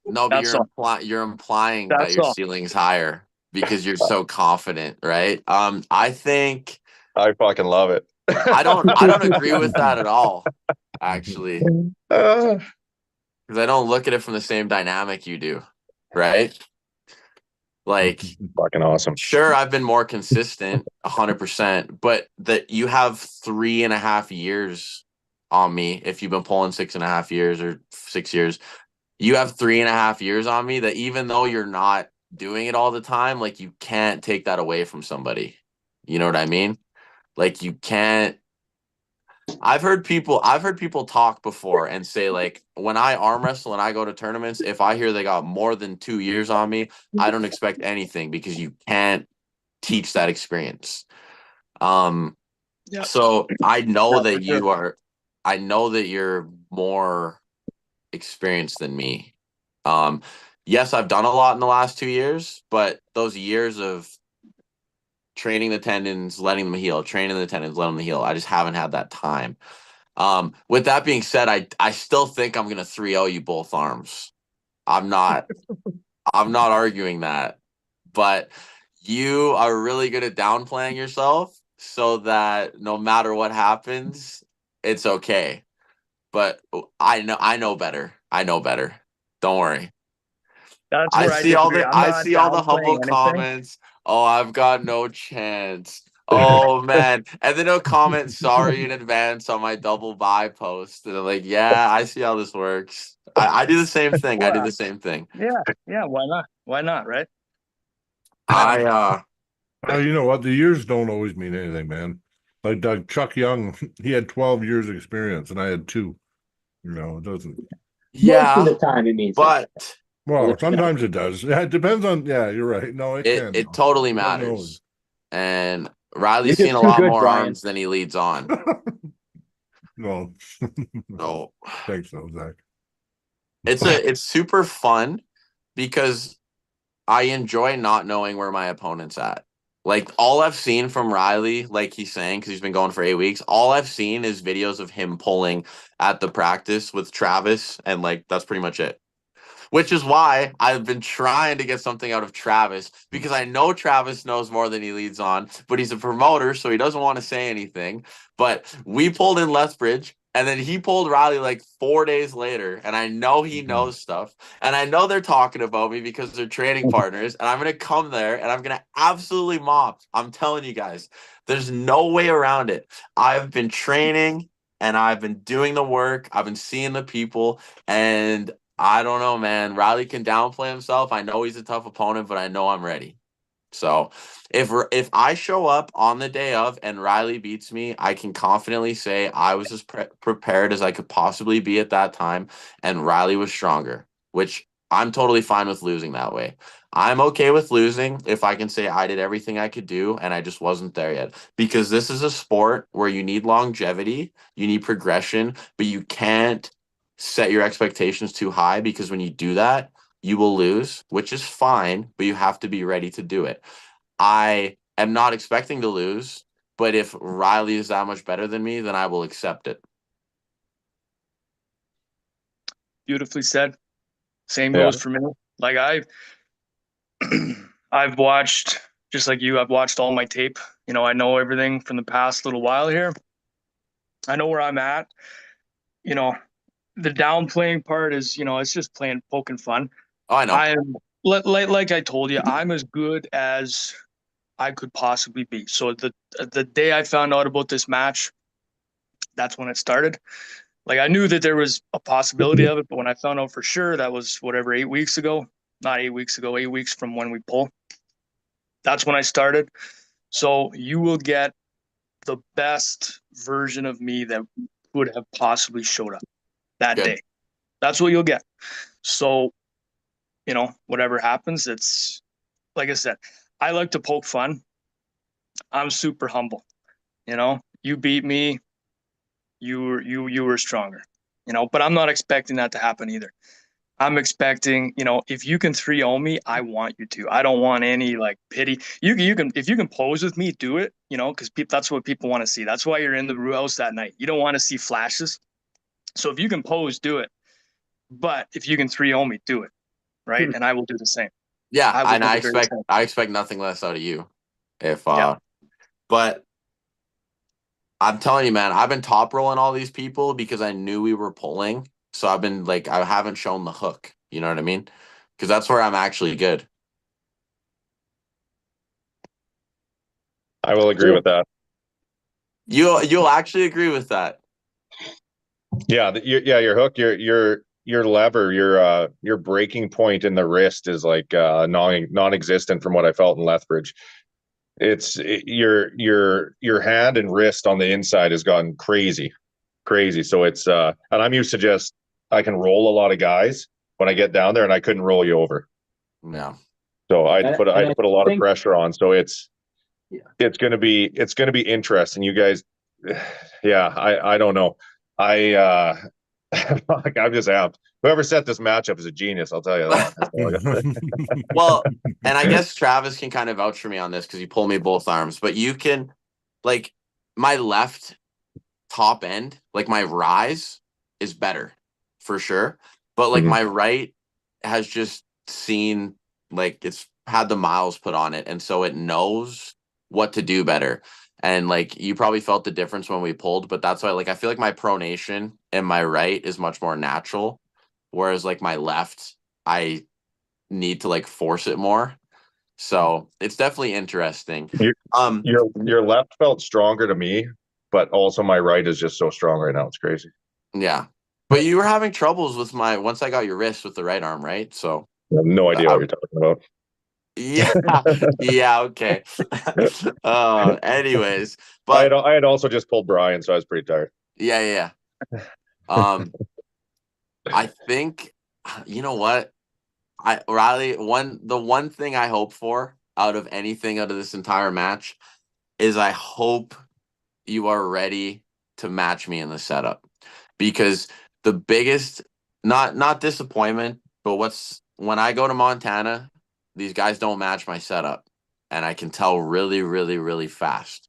No, but That's you're implying that That's your all. ceiling's higher because you're so confident, right? I think I fucking love it. I don't agree with that at all, actually. Uh, Because I don't look at it from the same dynamic you do, right? Like, fucking awesome. sure, I've been more consistent, 100%, but that you have 3.5 years on me. If you've been pulling 6.5 years or 6 years, you have 3.5 years on me. That even though you're not doing it all the time, like you can't take that away from somebody. You know what I mean? Like you can't. I've heard people talk before and say, like, when I arm wrestle and I go to tournaments, if I hear they got more than 2 years on me, I don't expect anything because you can't teach that experience. Yep. So I know Yeah, that for you sure. are, I know that you're more experienced than me. Yes, I've done a lot in the last 2 years, but those years of training the tendons, letting them heal, training the tendons, letting them heal, I just haven't had that time. With that being said, I still think I'm gonna 3-0 you both arms. I'm not arguing that, but you are really good at downplaying yourself so that no matter what happens, it's okay. But I know better. I know better. Don't worry. That's where I see all disagree. the I'm not humble downplaying anything. comments. Oh, I've got no chance. Oh man. And then they'll comment sorry in advance on my double buy post. And I'm like, yeah, I see how this works. I do the same thing. I do the same thing. Yeah. Why not? Why not? Right. You know what? The years don't always mean anything, man. Like Chuck Young, he had 12 years experience, and I had 2. You know, it doesn't. Most of the time it means but well, sometimes it does. Yeah, it depends on. Yeah, you're right. No, it can. it totally matters. And Ryley's You're seen a too lot good, more Brian. arms than he leads on. No. No, Thanks, though, Zach. it's super fun because I enjoy not knowing where my opponent's at. Like, all I've seen from Ryley, like he's saying, because he's been going for 8 weeks, all I've seen is videos of him pulling at the practice with Travis, and like that's pretty much it. Which is why I've been trying to get something out of Travis, because I know Travis knows more than he leads on, but he's a promoter, so he doesn't want to say anything. But we pulled in Lethbridge, and then he pulled Ryley like 4 days later, and I know he knows stuff, and I know they're talking about me because they're training partners, and I'm going to come there, and I'm going to absolutely mop. I'm telling you guys, there's no way around it. I've been training, and I've been doing the work. I've been seeing the people, and I don't know, man. Ryley can downplay himself. I know he's a tough opponent, but I know I'm ready. So if I show up on the day of and Ryley beats me, I can confidently say I was as prepared as I could possibly be at that time, and Ryley was stronger, which I'm totally fine with losing that way. I'm okay with losing if I can say I did everything I could do and I just wasn't there yet. Because this is a sport where you need longevity, you need progression, but you can't set your expectations too high, because when you do that, you will lose, which is fine, but you have to be ready to do it. I am not expecting to lose, but if Ryley is that much better than me, then I will accept it. Beautifully said. Same goes for me. Like I've watched, just like you, I've watched all my tape. You know, I know everything from the past little while here. I know where I'm at. You know, the downplaying part is, you know, it's just poking fun. Oh, I know. I am like I told you, I'm as good as I could possibly be. So the day I found out about this match, that's when it started. Like, I knew that there was a possibility of it, but when I found out for sure, that was whatever, 8 weeks ago. Not 8 weeks ago, 8 weeks from when we pull. That's when I started. So you will get the best version of me that would have possibly showed up that day. That's what you'll get. So, you know, whatever happens, it's like I said, I like to poke fun. I'm super humble. You know, you beat me, you were stronger. You know, but I'm not expecting that to happen either. I'm expecting, you know, if you can 3-0 me, I want you to. I don't want any like pity. You can if you can pose with me, do it. You know, because that's what people want to see. That's why you're in the Brewhouse that night. You don't want to see flashes. So if you can pose, do it. But if you can 3-0 me, do it. Right, and I will do the same. Yeah, I expect nothing less out of you. But I'm telling you, man, I've been top rolling all these people because I knew we were pulling. So I've been like, I haven't shown the hook. You know what I mean? Because that's where I'm actually good. I will agree with that. You'll actually agree with that. Yeah, your hook, your lever, your breaking point in the wrist is like non-existent from what I felt in Lethbridge. Your hand and wrist on the inside has gone crazy. So it's and I'm used to just, I can roll a lot of guys when I get down there, and I couldn't roll you over. No. So I'd put a lot of pressure on. So it's gonna be interesting. You guys, I don't know. I'm just amped. Whoever set this matchup is a genius, I'll tell you that. Well, and I guess Travis can kind of vouch for me on this because he pulled me both arms. But you can, like, my left top end, like my rise is better for sure. But like my right has just seen, like, it's had the miles put on it, and so it knows what to do better. And like, you probably felt the difference when we pulled, but that's why, like, I feel like my pronation and my right is much more natural, whereas like my left, I need to like force it more. So it's definitely interesting. Your left felt stronger to me, but also my right is just so strong right now. It's crazy. Yeah. But you were having troubles with once I got your wrist with the right arm, right? So I have no idea what you're talking about. yeah, yeah, okay. Anyways, I had also just pulled Brian, so I was pretty tired. yeah. I think you know what? Ryley, the one thing I hope for out of anything out of this entire match is I hope you are ready to match me in the setup. Because the biggest not disappointment, but when I go to Montana, these guys don't match my setup. And I can tell really, really, really fast.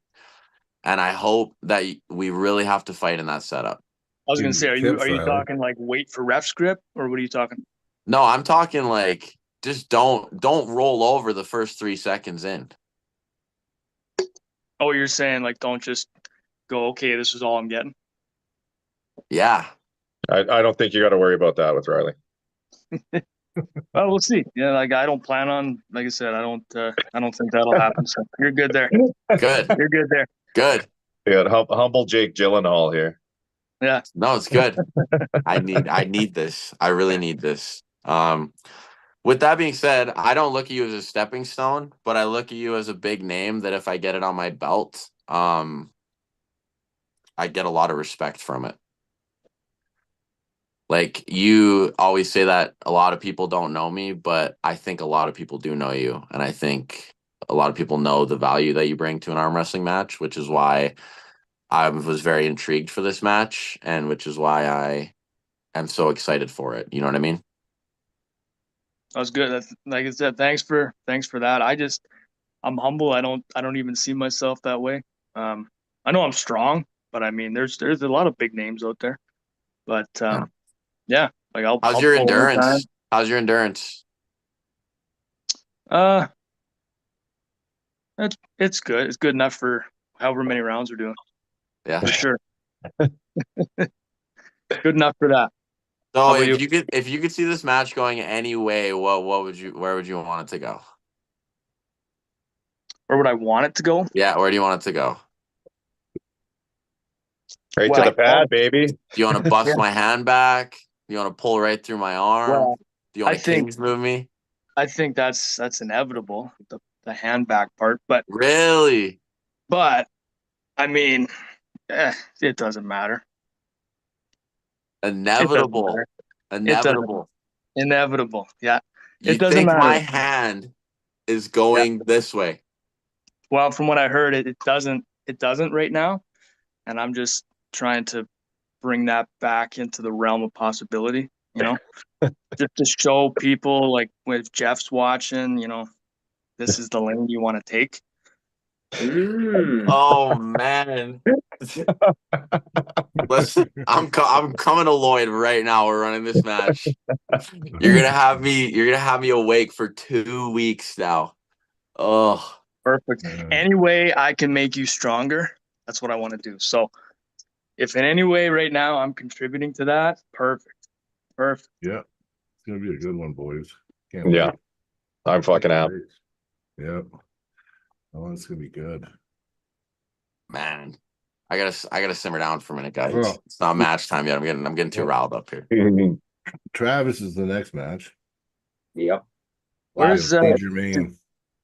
And I hope that we really have to fight in that setup. I was gonna say, are you Riley. talking like wait for ref script, or what are you talking? No, I'm talking like just don't roll over the first 3 seconds in. Oh, you're saying like don't just go, okay, this is all I'm getting. Yeah. I don't think you got to worry about that with Ryley. Well, we'll see. Yeah, like I don't plan on, like I said, I don't think that'll happen. So you're good there. Good. You're good there. Good. Yeah, humble Jake Gyllenhaal here. Yeah. No, it's good. I need this. I really need this. With that being said, I don't look at you as a stepping stone, but I look at you as a big name that if I get it on my belt, I get a lot of respect from it. Like you always say that a lot of people don't know me, but I think a lot of people do know you. And I think a lot of people know the value that you bring to an arm wrestling match, which is why I was very intrigued for this match and which is why I am so excited for it. You know what I mean? That was good. That's, like I said, thanks for that. I'm humble. I don't even see myself that way. I know I'm strong, but I mean there's a lot of big names out there. But yeah, like How's I'll your pull anytime. endurance? How's your endurance? It's good. It's good enough for however many rounds we're doing. Yeah. For sure. Good enough for that. So How about if you could see this match going any way, where would you want it to go? Where would I want it to go? Yeah, where do you want it to go? Right Well, to the pad, baby. Do you want to bust my hand back? Do you want to pull right through my arm? Well, Do you want to Kings move me? I think that's inevitable, the hand back part. But Really? I mean, it doesn't matter. Inevitable. Inevitable. Inevitable. Yeah. You It doesn't think matter. my hand is going this way? Well, from what I heard, it doesn't right now. And I'm just trying to bring that back into the realm of possibility, just to show people, like if Jeff's watching, this is the lane you want to take. Oh man. Listen, I'm coming to Lloyd right now. We're running this match. You're gonna have me awake for 2 weeks now. Oh, Perfect. Any way I can make you stronger, that's what I want to do. So if in any way right now I'm contributing to that, perfect. Yeah, it's gonna be a good one, boys. Can't Yeah. wait. I'm fucking out. Yeah. Oh, it's gonna be good. man. I gotta simmer down for a minute, guys. Well, It's not match time yet. I'm getting too riled up here. Travis is the next match. Yep. Where's Saint Germain?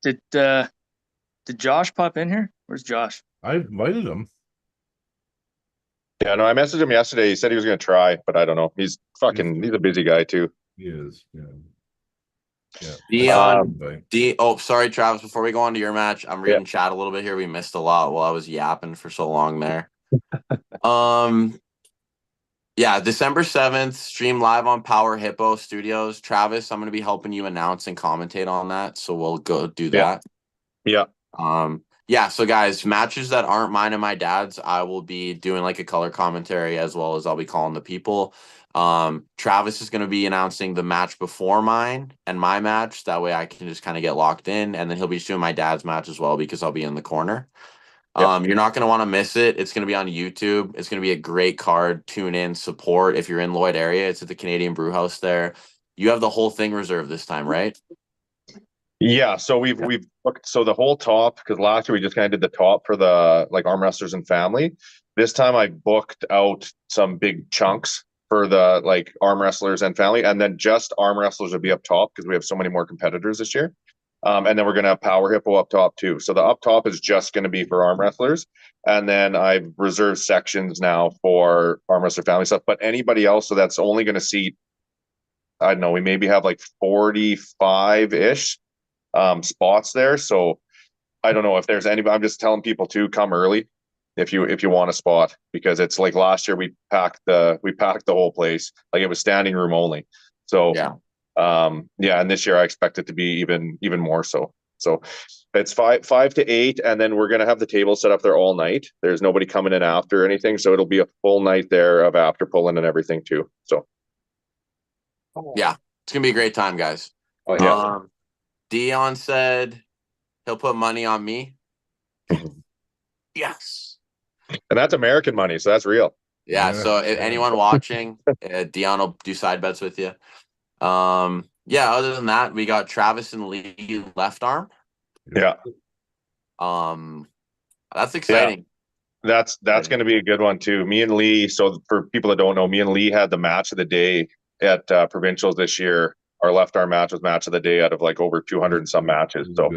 did Josh pop in here? Where's Josh? I invited him. Yeah, no, I messaged him yesterday. He said he was going to try, but I don't know. He's a busy guy too. He is. Yeah. Dion, oh, sorry, Travis. Before we go on to your match, I'm reading chat a little bit here. We missed a lot while I was yapping for so long there. Yeah, December 7th, stream live on Power Hippo Studios. Travis, I'm going to be helping you announce and commentate on that, so we'll go do that. Yeah. Yeah, so guys, matches that aren't mine and my dad's, I will be doing like a color commentary as well as I'll be calling the people. Travis is going to be announcing the match before mine and my match. That way I can just kind of get locked in, and then he'll be doing my dad's match as well because I'll be in the corner. You're not going to want to miss it. It's going to be on YouTube. It's going to be a great card. Tune in, support. If you're in Lloyd area, it's at the Canadian Brewhouse there. You have the whole thing reserved this time, right? Yeah, so we've booked the whole top, because last year we just kind of did the top for the like arm wrestlers and family. This time I booked out some big chunks for the like arm wrestlers and family, and then just arm wrestlers would be up top because we have so many more competitors this year. And then we're going to have power hippo up top too. So the up top is just going to be for arm wrestlers. And then I've reserved sections now for arm wrestler family stuff. But anybody else, so that's only going to seat, I don't know, we maybe have like 45-ish spots there. So I don't know if there's anybody. I'm just telling people to come early if you want a spot, because it's like last year we packed the whole place. Like it was standing room only. So Yeah. And this year I expect it to be even more so. So it's 5 to 8, and then we're gonna have the table set up there all night. There's nobody coming in after or anything, so it'll be a full night there of after pulling and everything too. So Yeah, it's gonna be a great time, guys. oh, yeah. Dion said he'll put money on me. Yes. And that's American money, so that's real. Yeah. So if anyone watching, Dion will do side bets with you. Other than that, we got Travis and Lee left arm. Yeah. That's exciting. Yeah. That's going to be a good one too. Me and Lee. So for people that don't know, me and Lee had the match of the day at provincials this year. Our left arm match was match of the day out of like over 200 and some matches. So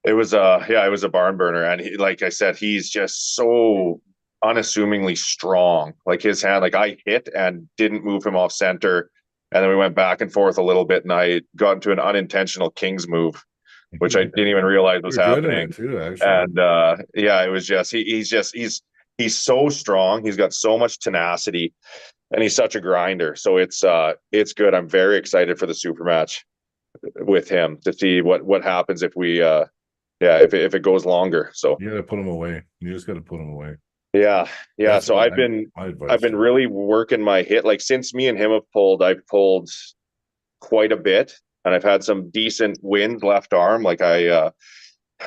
it was a barn burner. And he, like I said, he's just so unassumingly strong. Like his hand, like I hit and didn't move him off center. And then we went back and forth a little bit, and I got into an unintentional King's move, which I didn't even realize was happening. Too, actually. And it was just he's so strong. He's got so much tenacity, and he's such a grinder. So it's good. I'm very excited for the super match with him to see what happens if we if it goes longer. So you got to put him away. You just got to put him away. Yeah. So I've been really working my hit. Like since me and him have pulled, I've pulled quite a bit, and I've had some decent wins left arm. Like I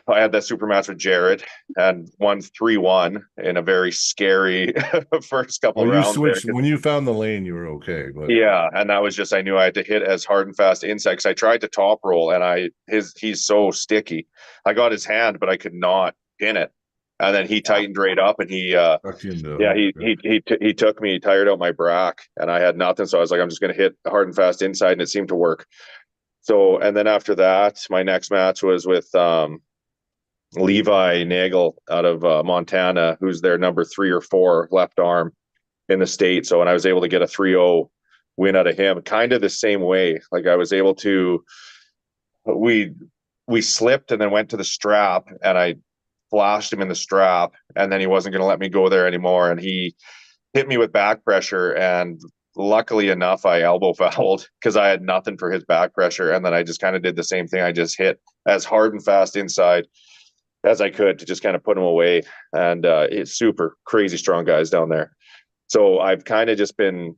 had that super match with Jared and won 3-1 in a very scary first couple of rounds. When you found the lane, you were okay. But yeah, and that was just, I knew I had to hit as hard and fast inside, because I tried to top roll, and he's so sticky. I got his hand, but I could not pin it. And then he tightened right up, and he took me, he tired out my brack, and I had nothing. So I was like, I'm just going to hit hard and fast inside, and it seemed to work. So, and then after that, my next match was with Levi Nagel out of Montana, who's their number 3 or 4 left arm in the state. So, and I was able to get a 3-0 win out of him, kind of the same way. Like I was able to, we slipped and then went to the strap, and I flashed him in the strap, and then he wasn't going to let me go there anymore, and he hit me with back pressure, and luckily enough I elbow fouled because I had nothing for his back pressure, and then I just kind of did the same thing. I just hit as hard and fast inside as I could to just kind of put him away. And it's super crazy strong guys down there. So I've kind of just been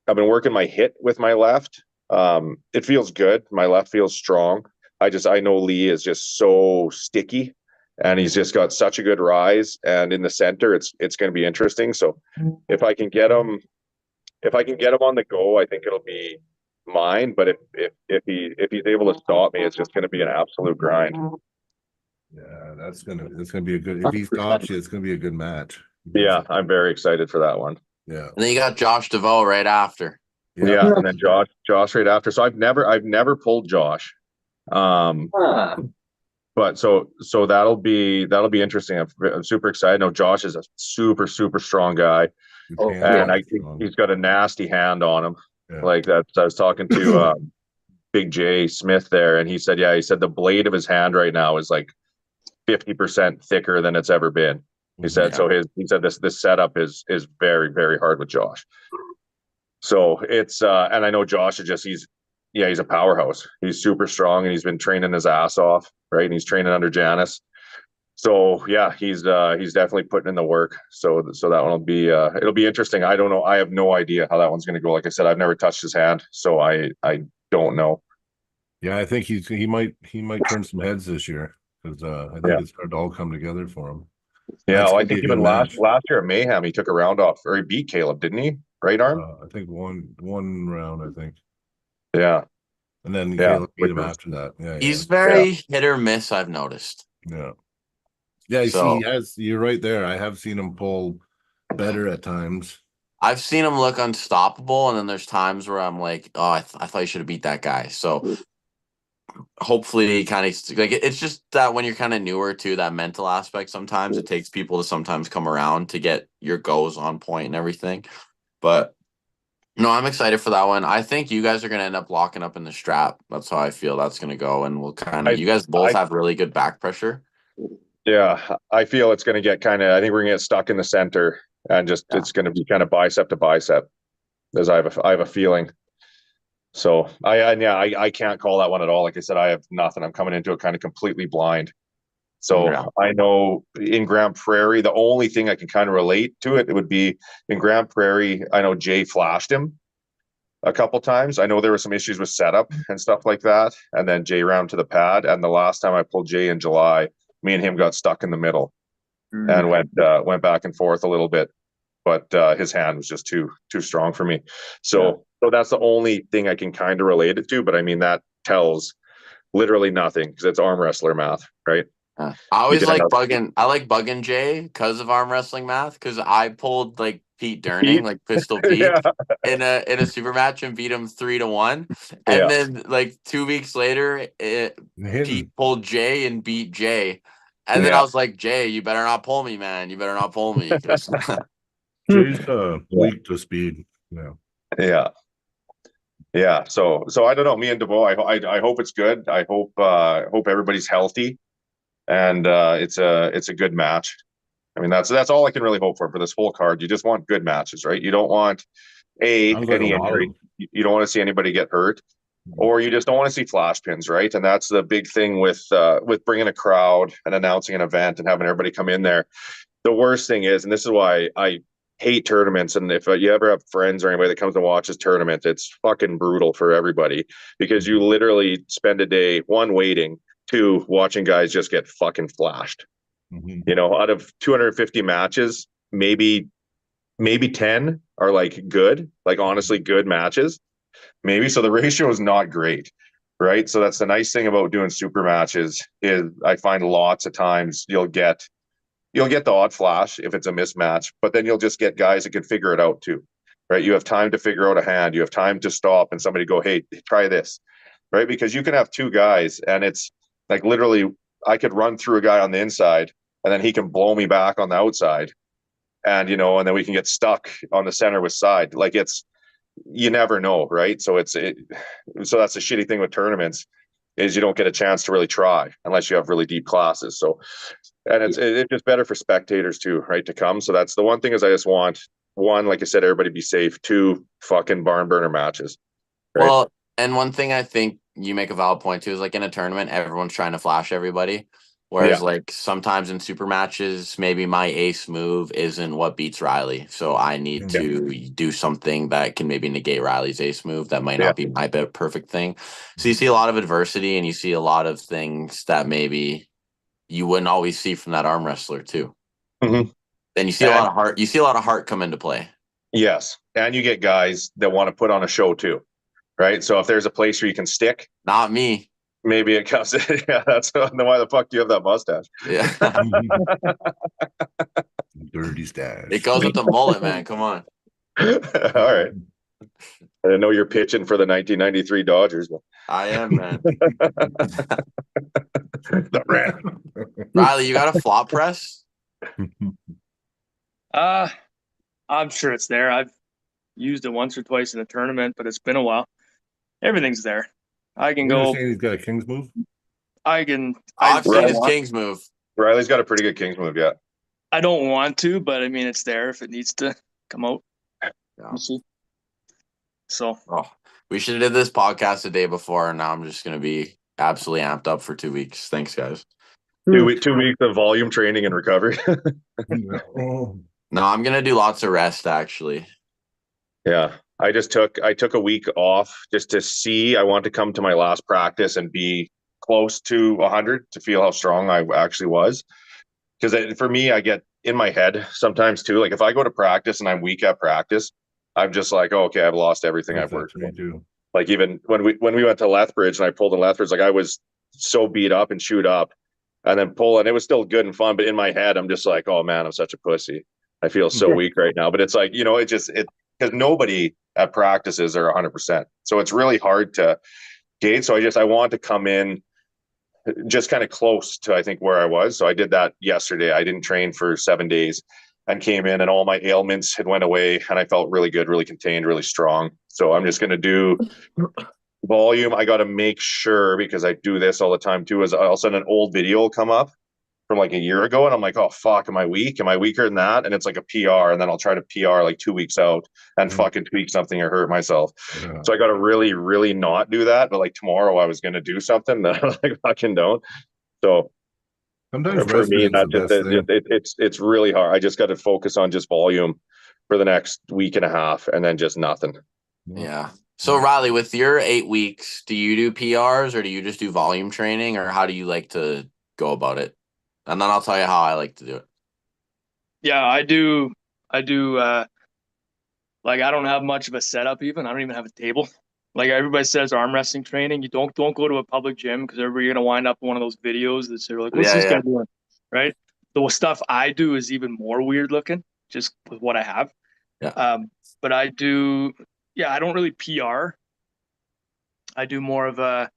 working my hit with my left. It feels good. My left feels strong. I know Lee is just so sticky, and he's just got such a good rise, and in the center, it's going to be interesting. So if I can get him on the go, I think it'll be mine. But if he's able to stop me, it's just going to be an absolute grind. Yeah, it's gonna be a good. If he stops you, it's gonna be a good match. Yeah, I'm very excited for that one. Yeah, and then you got Josh DeVoe right after. Yeah, and then Josh right after. So I've never pulled Josh. But so that'll be interesting. I'm super excited. I know Josh is a super strong guy, and I think he's got a nasty hand on him. Yeah. Like that. I was talking to Big J Smith there, and he said the blade of his hand right now is like 50% thicker than it's ever been. He said this setup is very, very hard with Josh. So it's and I know Josh is he's a powerhouse. He's super strong, and he's been training his ass off, right? And he's training under Janice. So yeah, he's definitely putting in the work. So that one will be it'll be interesting. I don't know. I have no idea how that one's going to go. Like I said, I've never touched his hand, so I don't know. Yeah, I think he might turn some heads this year, because I think it's starting to all come together for him. Yeah, well, I think even last year at Mayhem, he took a round off, or he beat Caleb, didn't he? Right arm? I think one round, I think. Yeah. And then Caleb beat him after that. Yeah, he's very hit or miss, I've noticed. Yeah. Yeah, you're right there. I have seen him pull better at times, I've seen him look unstoppable, and then there's times where I'm like, oh, I thought you should have beat that guy. So hopefully, he kind of like it's just that when you're kind of newer to that mental aspect, sometimes it takes people to sometimes come around to get your goals on point and everything. But no, I'm excited for that one. I think you guys are going to end up locking up in the strap. That's how I feel that's going to go. And we'll kind of, you guys both have really good back pressure. Yeah, I feel it's going to get kind of, I think we're going to get stuck in the center and just, it's going to be kind of bicep to bicep, as I have a feeling. So I can't call that one at all. Like I said, I have nothing. I'm coming into it kind of completely blind. So Yeah. I know in Grand Prairie, the only thing I can kind of relate to it would be in Grand Prairie. I know Jay flashed him a couple times. I know there were some issues with setup and stuff like that. And then Jay round to the pad. And the last time I pulled Jay in July, me and him got stuck in the middle and went back and forth a little bit. But his hand was just too strong for me. So that's the only thing I can kind of relate it to. But I mean, that tells literally nothing because it's arm wrestler math, right? I always like bugging Jay because of arm wrestling math, because I pulled like Pete Durning, like Pistol Pete, in a super match and beat him 3-1. And then like 2 weeks later, Pete pulled Jay and beat Jay. And then I was like, Jay, you better not pull me, man. You better not pull me. Jay's weak to speed. Yeah. So I don't know. Me and DeVoe, I hope it's good. I hope everybody's healthy. And it's a good match. I mean, that's all I can really hope for this whole card. You just want good matches, right? You don't want any injury. You don't want to see anybody get hurt, or you just don't want to see flash pins, right? And that's the big thing with bringing a crowd and announcing an event and having everybody come in there. The worst thing is, and this is why I hate tournaments, and if you ever have friends or anybody that comes and watches tournaments, it's fucking brutal for everybody because you literally spend a day, one, waiting, two, watching guys just get fucking flashed. You know, out of 250 matches, maybe 10 are like good, like honestly good matches. Maybe. So the ratio is not great, right? So that's the nice thing about doing super matches is I find lots of times you'll get the odd flash if it's a mismatch, but then you'll just get guys that can figure it out too, right? You have time to figure out a hand. You have time to stop and somebody go, hey, try this, right? Because you can have two guys and it's like literally I could run through a guy on the inside and then he can blow me back on the outside. And, and then we can get stuck on the center with side. Like you never know, right? So so that's the shitty thing with tournaments is you don't get a chance to really try unless you have really deep classes. So, and it's just better for spectators too, right? To come. So that's the one thing is I just want one, like I said, everybody be safe. Two, fucking barn burner matches. Right? Well, and one thing I think you make a valid point too is like in a tournament, everyone's trying to flash everybody. Whereas like sometimes in super matches, maybe my ace move isn't what beats Ryley. So I need to do something that can maybe negate Riley's ace move. That might not be my perfect thing. So you see a lot of adversity and you see a lot of things that maybe you wouldn't always see from that arm wrestler too. Mm-hmm. Then you see a lot of heart. You see a lot of heart come into play. Yes. And you get guys that want to put on a show too. Right. So if there's a place where you can stick. Not me. Maybe it comes. Yeah, that's why the fuck do you have that mustache? Yeah. Dirty stash. It goes with the mullet, man. Come on. All right. I know you're pitching for the 1993 Dodgers. But... I am, man. The Ram. Ryley, you got a flop press? I'm sure it's there. I've used it once or twice in a tournament, but it's been a while. Everything's there. I can go. Saying he's got a king's move. I've seen his king's move. Riley's got a pretty good king's move. Yeah. I don't want to, but I mean, it's there if it needs to come out. Yeah. We'll see. So. We should have did this podcast the day before, and now I'm just gonna be absolutely amped up for 2 weeks. Thanks, guys. 2 weeks of volume training and recovery. No, I'm gonna do lots of rest actually. Yeah. I took a week off just to see. I want to come to my last practice and be close to 100 to feel how strong I actually was. Because for me, I get in my head sometimes too. Like if I go to practice and I'm weak at practice, I'm just like, oh, okay, I've lost everything I've worked for. Like even when we went to Lethbridge and I pulled in Lethbridge, like I was so beat up and chewed up and then pull, and it was still good and fun. But in my head, I'm just like, oh man, I'm such a pussy. I feel so weak right now. But it's like, because nobody at practices are 100%. So it's really hard to gauge. So I want to come in just kind of close to, I think, where I was. So I did that yesterday. I didn't train for 7 days and came in, and all my ailments had went away, and I felt really good, really contained, really strong. So I'm just going to do volume. I got to make sure, because I do this all the time too, is all of a sudden an old video will come up from like a year ago, and I'm like, oh fuck, am I weak? Am I weaker than that? And it's like a PR, and then I'll try to PR like 2 weeks out and fucking tweak something or hurt myself. Yeah. So I got to really, really not do that. But like tomorrow, I was going to do something that I like fucking don't. So Sometimes for me, resting is the best thing. it's really hard. I just got to focus on just volume for the next week and a half, and then just nothing. Yeah. So Ryley, with your 8 weeks, do you do PRs or do you just do volume training, or how do you like to go about it? And then I'll tell you how I like to do it. Yeah, I do. Like, I don't have much of a setup even. I don't even have a table. Like, everybody says arm wrestling training, you don't go to a public gym, because everybody's gonna wind up in one of those videos that say like, what's this guy doing? Right? The stuff I do is even more weird looking, just with what I have. Yeah. But I do, I don't really PR. I do more of I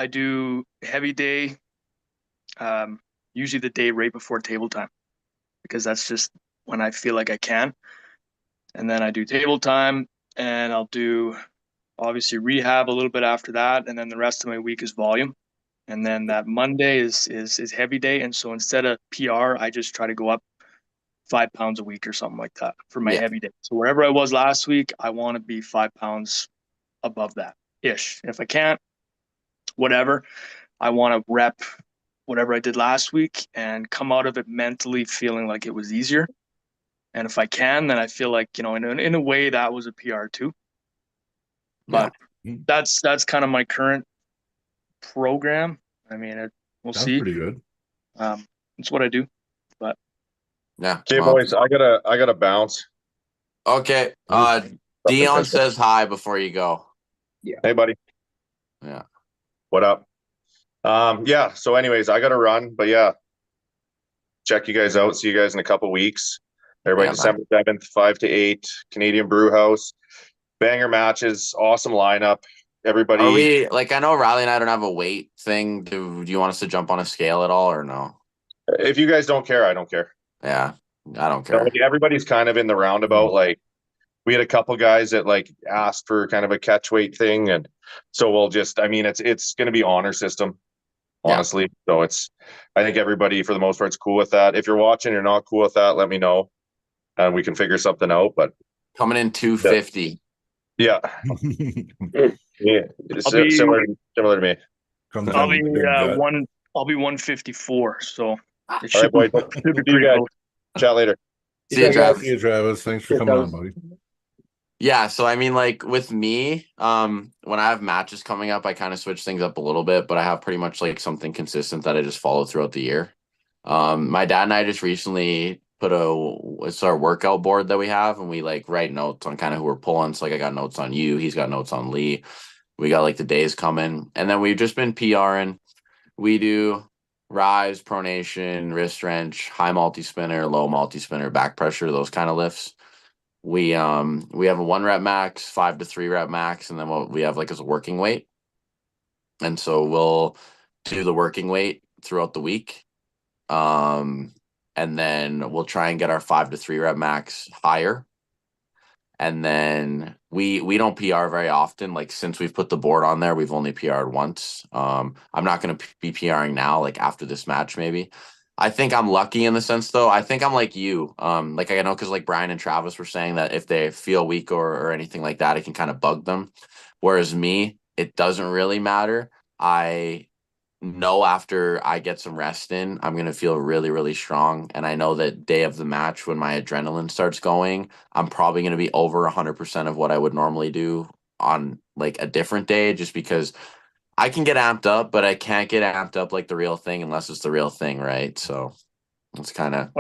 do heavy day, usually the day right before table time, because that's just when I feel like I can. And then I do table time, and I'll do obviously rehab a little bit after that, and then the rest of my week is volume. And then that Monday is heavy day, and so instead of PR, I just try to go up 5 pounds a week or something like that for my heavy day. So wherever I was last week, I want to be 5 pounds above that ish. If I can't, whatever, I want to rep whatever I did last week and come out of it mentally feeling like it was easier. And if I can, then I feel like, in a way that was a PR too. But that's kind of my current program. I mean, we'll see. Pretty good. It's what I do. But yeah. Okay, boys, I gotta bounce. Okay. Dion says hi before you go. Yeah. Hey, buddy. Yeah. What up? Yeah. So, anyways, I gotta run, but yeah, check you guys out. See you guys in a couple weeks. Everybody, December 7th, 5 to 8, Canadian Brewhouse. Banger matches, awesome lineup. Everybody. Are we, like, I know Ryley and I don't have a weight thing. Do you want us to jump on a scale at all, or no? If you guys don't care, I don't care. Yeah, I don't care. Everybody's kind of in the roundabout. Like, we had a couple guys that like asked for kind of a catch weight thing, and so we'll just. I mean, it's going to be honor system, honestly. So I think everybody for the most part is cool with that. If you're watching, you're not cool with that, let me know, and we can figure something out. But coming in 250. Yeah. Yeah. Similar to me. I'll be 154. So all right, boys. Chat later. See you, Travis. See you, Travis. Thanks for coming on, buddy. Yeah, so I mean, like with me, when I have matches coming up, I kind of switch things up a little bit, but I have pretty much like something consistent that I just follow throughout the year. My dad and I just recently it's our workout board that we have, and we like write notes on kind of who we're pulling. So like I got notes on you, he's got notes on Lee. We got like the days coming, and then we've just been PRing. We do rise, pronation, wrist wrench, high multi-spinner, low multi-spinner, back pressure, those kind of lifts. We have a 1 rep max, 5 to 3 rep max, and then what we have like as a working weight. And so we'll do the working weight throughout the week. And then we'll try and get our 5 to 3 rep max higher. And then we don't PR very often. Like since we've put the board on there, we've only PR'd once. I'm not going to be PRing now, like after this match, maybe. I think I'm lucky in the sense though. I think I'm like you. Like I know, cause like Brian and Travis were saying that if they feel weak or anything like that, it can kind of bug them. Whereas me, it doesn't really matter. I know after I get some rest in, I'm going to feel really, really strong. And I know that day of the match, when my adrenaline starts going, I'm probably going to be over 100% of what I would normally do on like a different day, just because I can get amped up, but I can't get amped up like the real thing unless it's the real thing. Right. So it's kind of,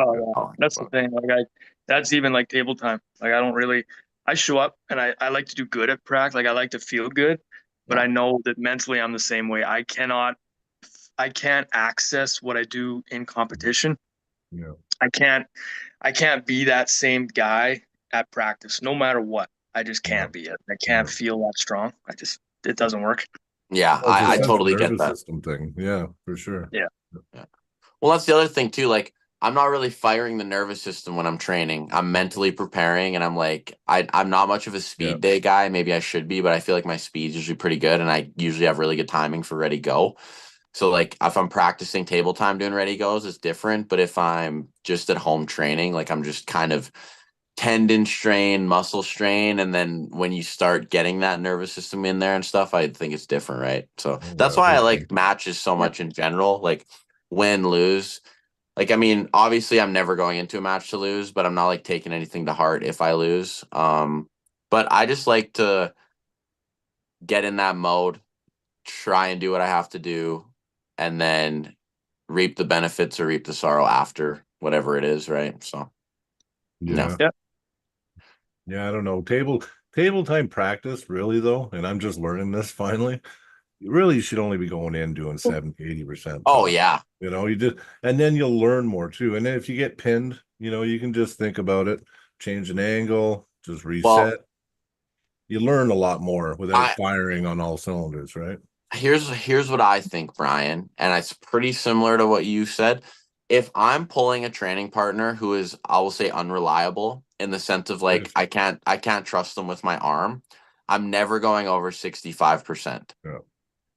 that's the thing. Like that's even like table time. Like I show up and I like to do good at prac. Like I like to feel good, but I know that mentally I'm the same way. I can't access what I do in competition Yeah. I can't be that same guy at practice, no matter what. I just can't be it. I can't feel that strong. It doesn't work. Yeah, Well, it's I a totally get nervous that. system thing. Yeah, for sure. Yeah. Yeah. Well, that's the other thing too. Like, I'm not really firing the nervous system when I'm training. I'm mentally preparing, and I'm like, I'm not much of a speed day guy. Maybe I should be, but I feel like my speed's usually pretty good, and I usually have really good timing for ready go. So like, if I'm practicing table time doing ready goes, it's different. But if I'm just at home training, like I'm just kind of tendon strain, muscle strain, and then when you start getting that nervous system in there and stuff, I think it's different, right? So that's why I like matches so much in general. Like, win, lose. Like, I mean, obviously I'm never going into a match to lose, but I'm not like taking anything to heart if I lose. But I just like to get in that mode, try and do what I have to do, and then reap the benefits or reap the sorrow after whatever it is, right? So Yeah. Yeah. Yeah, I don't know. Table time practice, really though, and I'm just learning this finally. You should only be going in doing 70-80%. oh yeah. You know, and then you'll learn more too. And then if you get pinned, you know, you can just think about it, change an angle, just reset. Well, you learn a lot more without firing on all cylinders, right? Here's what I think, Brian, and it's pretty similar to what you said. If I'm pulling a training partner who is, I will say, unreliable in the sense of like I can't trust them with my arm, I'm never going over 65%. Yeah.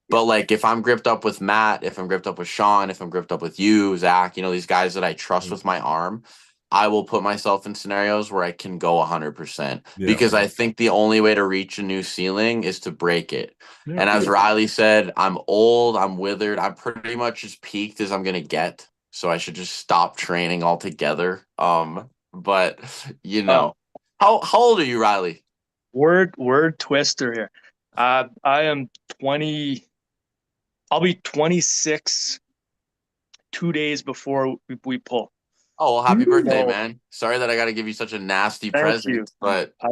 But like if I'm gripped up with Matt, if I'm gripped up with Sean, if I'm gripped up with you, Zach, you know, these guys that I trust with my arm, I will put myself in scenarios where I can go 100% because I think the only way to reach a new ceiling is to break it. Yeah. And as Ryley said, I'm old, I'm withered, I'm pretty much as peaked as I'm gonna get. So I should just stop training altogether. But you know, how old are you, Ryley? Word twister here. I am 20. I'll be 26 2 days before we pull. Oh, well, happy birthday, man. Sorry that I got to give you such a nasty present, you. but I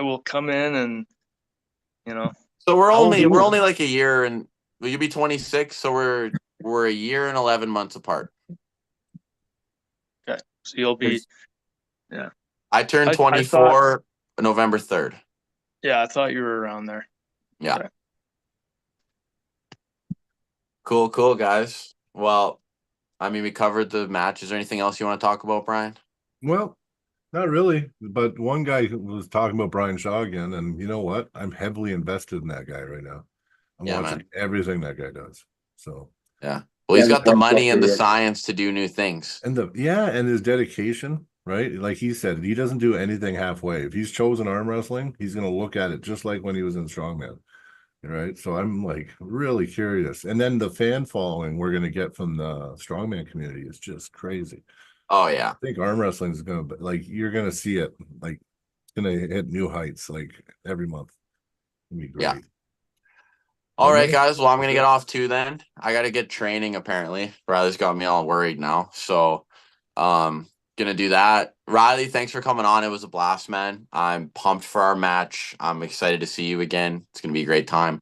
will come in and, you know. So we're only like a year, and will you be 26? So we're a year and 11 months apart. Okay. So you'll be, yeah. I turned 24 November 3rd. Yeah, I thought you were around there. Yeah. Okay. Cool, guys. Well, I mean, we covered the match. Is there anything else you want to talk about, Brian? Well, not really. But one guy was talking about Brian Shaw again, and you know what? I'm heavily invested in that guy right now. I'm watching everything that guy does. So yeah. Well, he's got the money and the science to do new things. And and his dedication, right? Like he said, he doesn't do anything halfway. If he's chosen arm wrestling, he's going to look at it just like when he was in strongman. Right. So I'm like really curious. And then the fan following we're going to get from the strongman community is just crazy. Oh, yeah. I think arm wrestling is going to, like, you're going to see it, like, it's going to hit new heights, like, every month. It'll be great. Yeah. All right, guys. Well, I'm going to get off too then. I got to get training, apparently. Riley's got me all worried now. So, going to do that. Ryley, thanks for coming on. It was a blast, man. I'm pumped for our match. I'm excited to see you again. It's going to be a great time.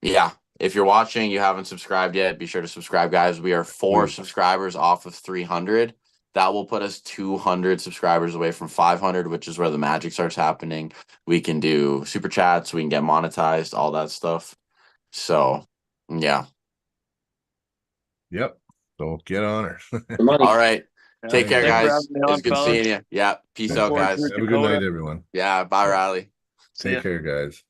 Yeah. If you're watching, you haven't subscribed yet, be sure to subscribe, guys. We are 4 subscribers off of 300. That will put us 200 subscribers away from 500, which is where the magic starts happening. We can do super chats. We can get monetized, all that stuff. So, yeah. Yep. So get on her. All right. Take care, guys. It's good seeing you. Yeah. Peace out, guys. Have a good night, everyone. Yeah. Bye, Ryley. Take care, guys.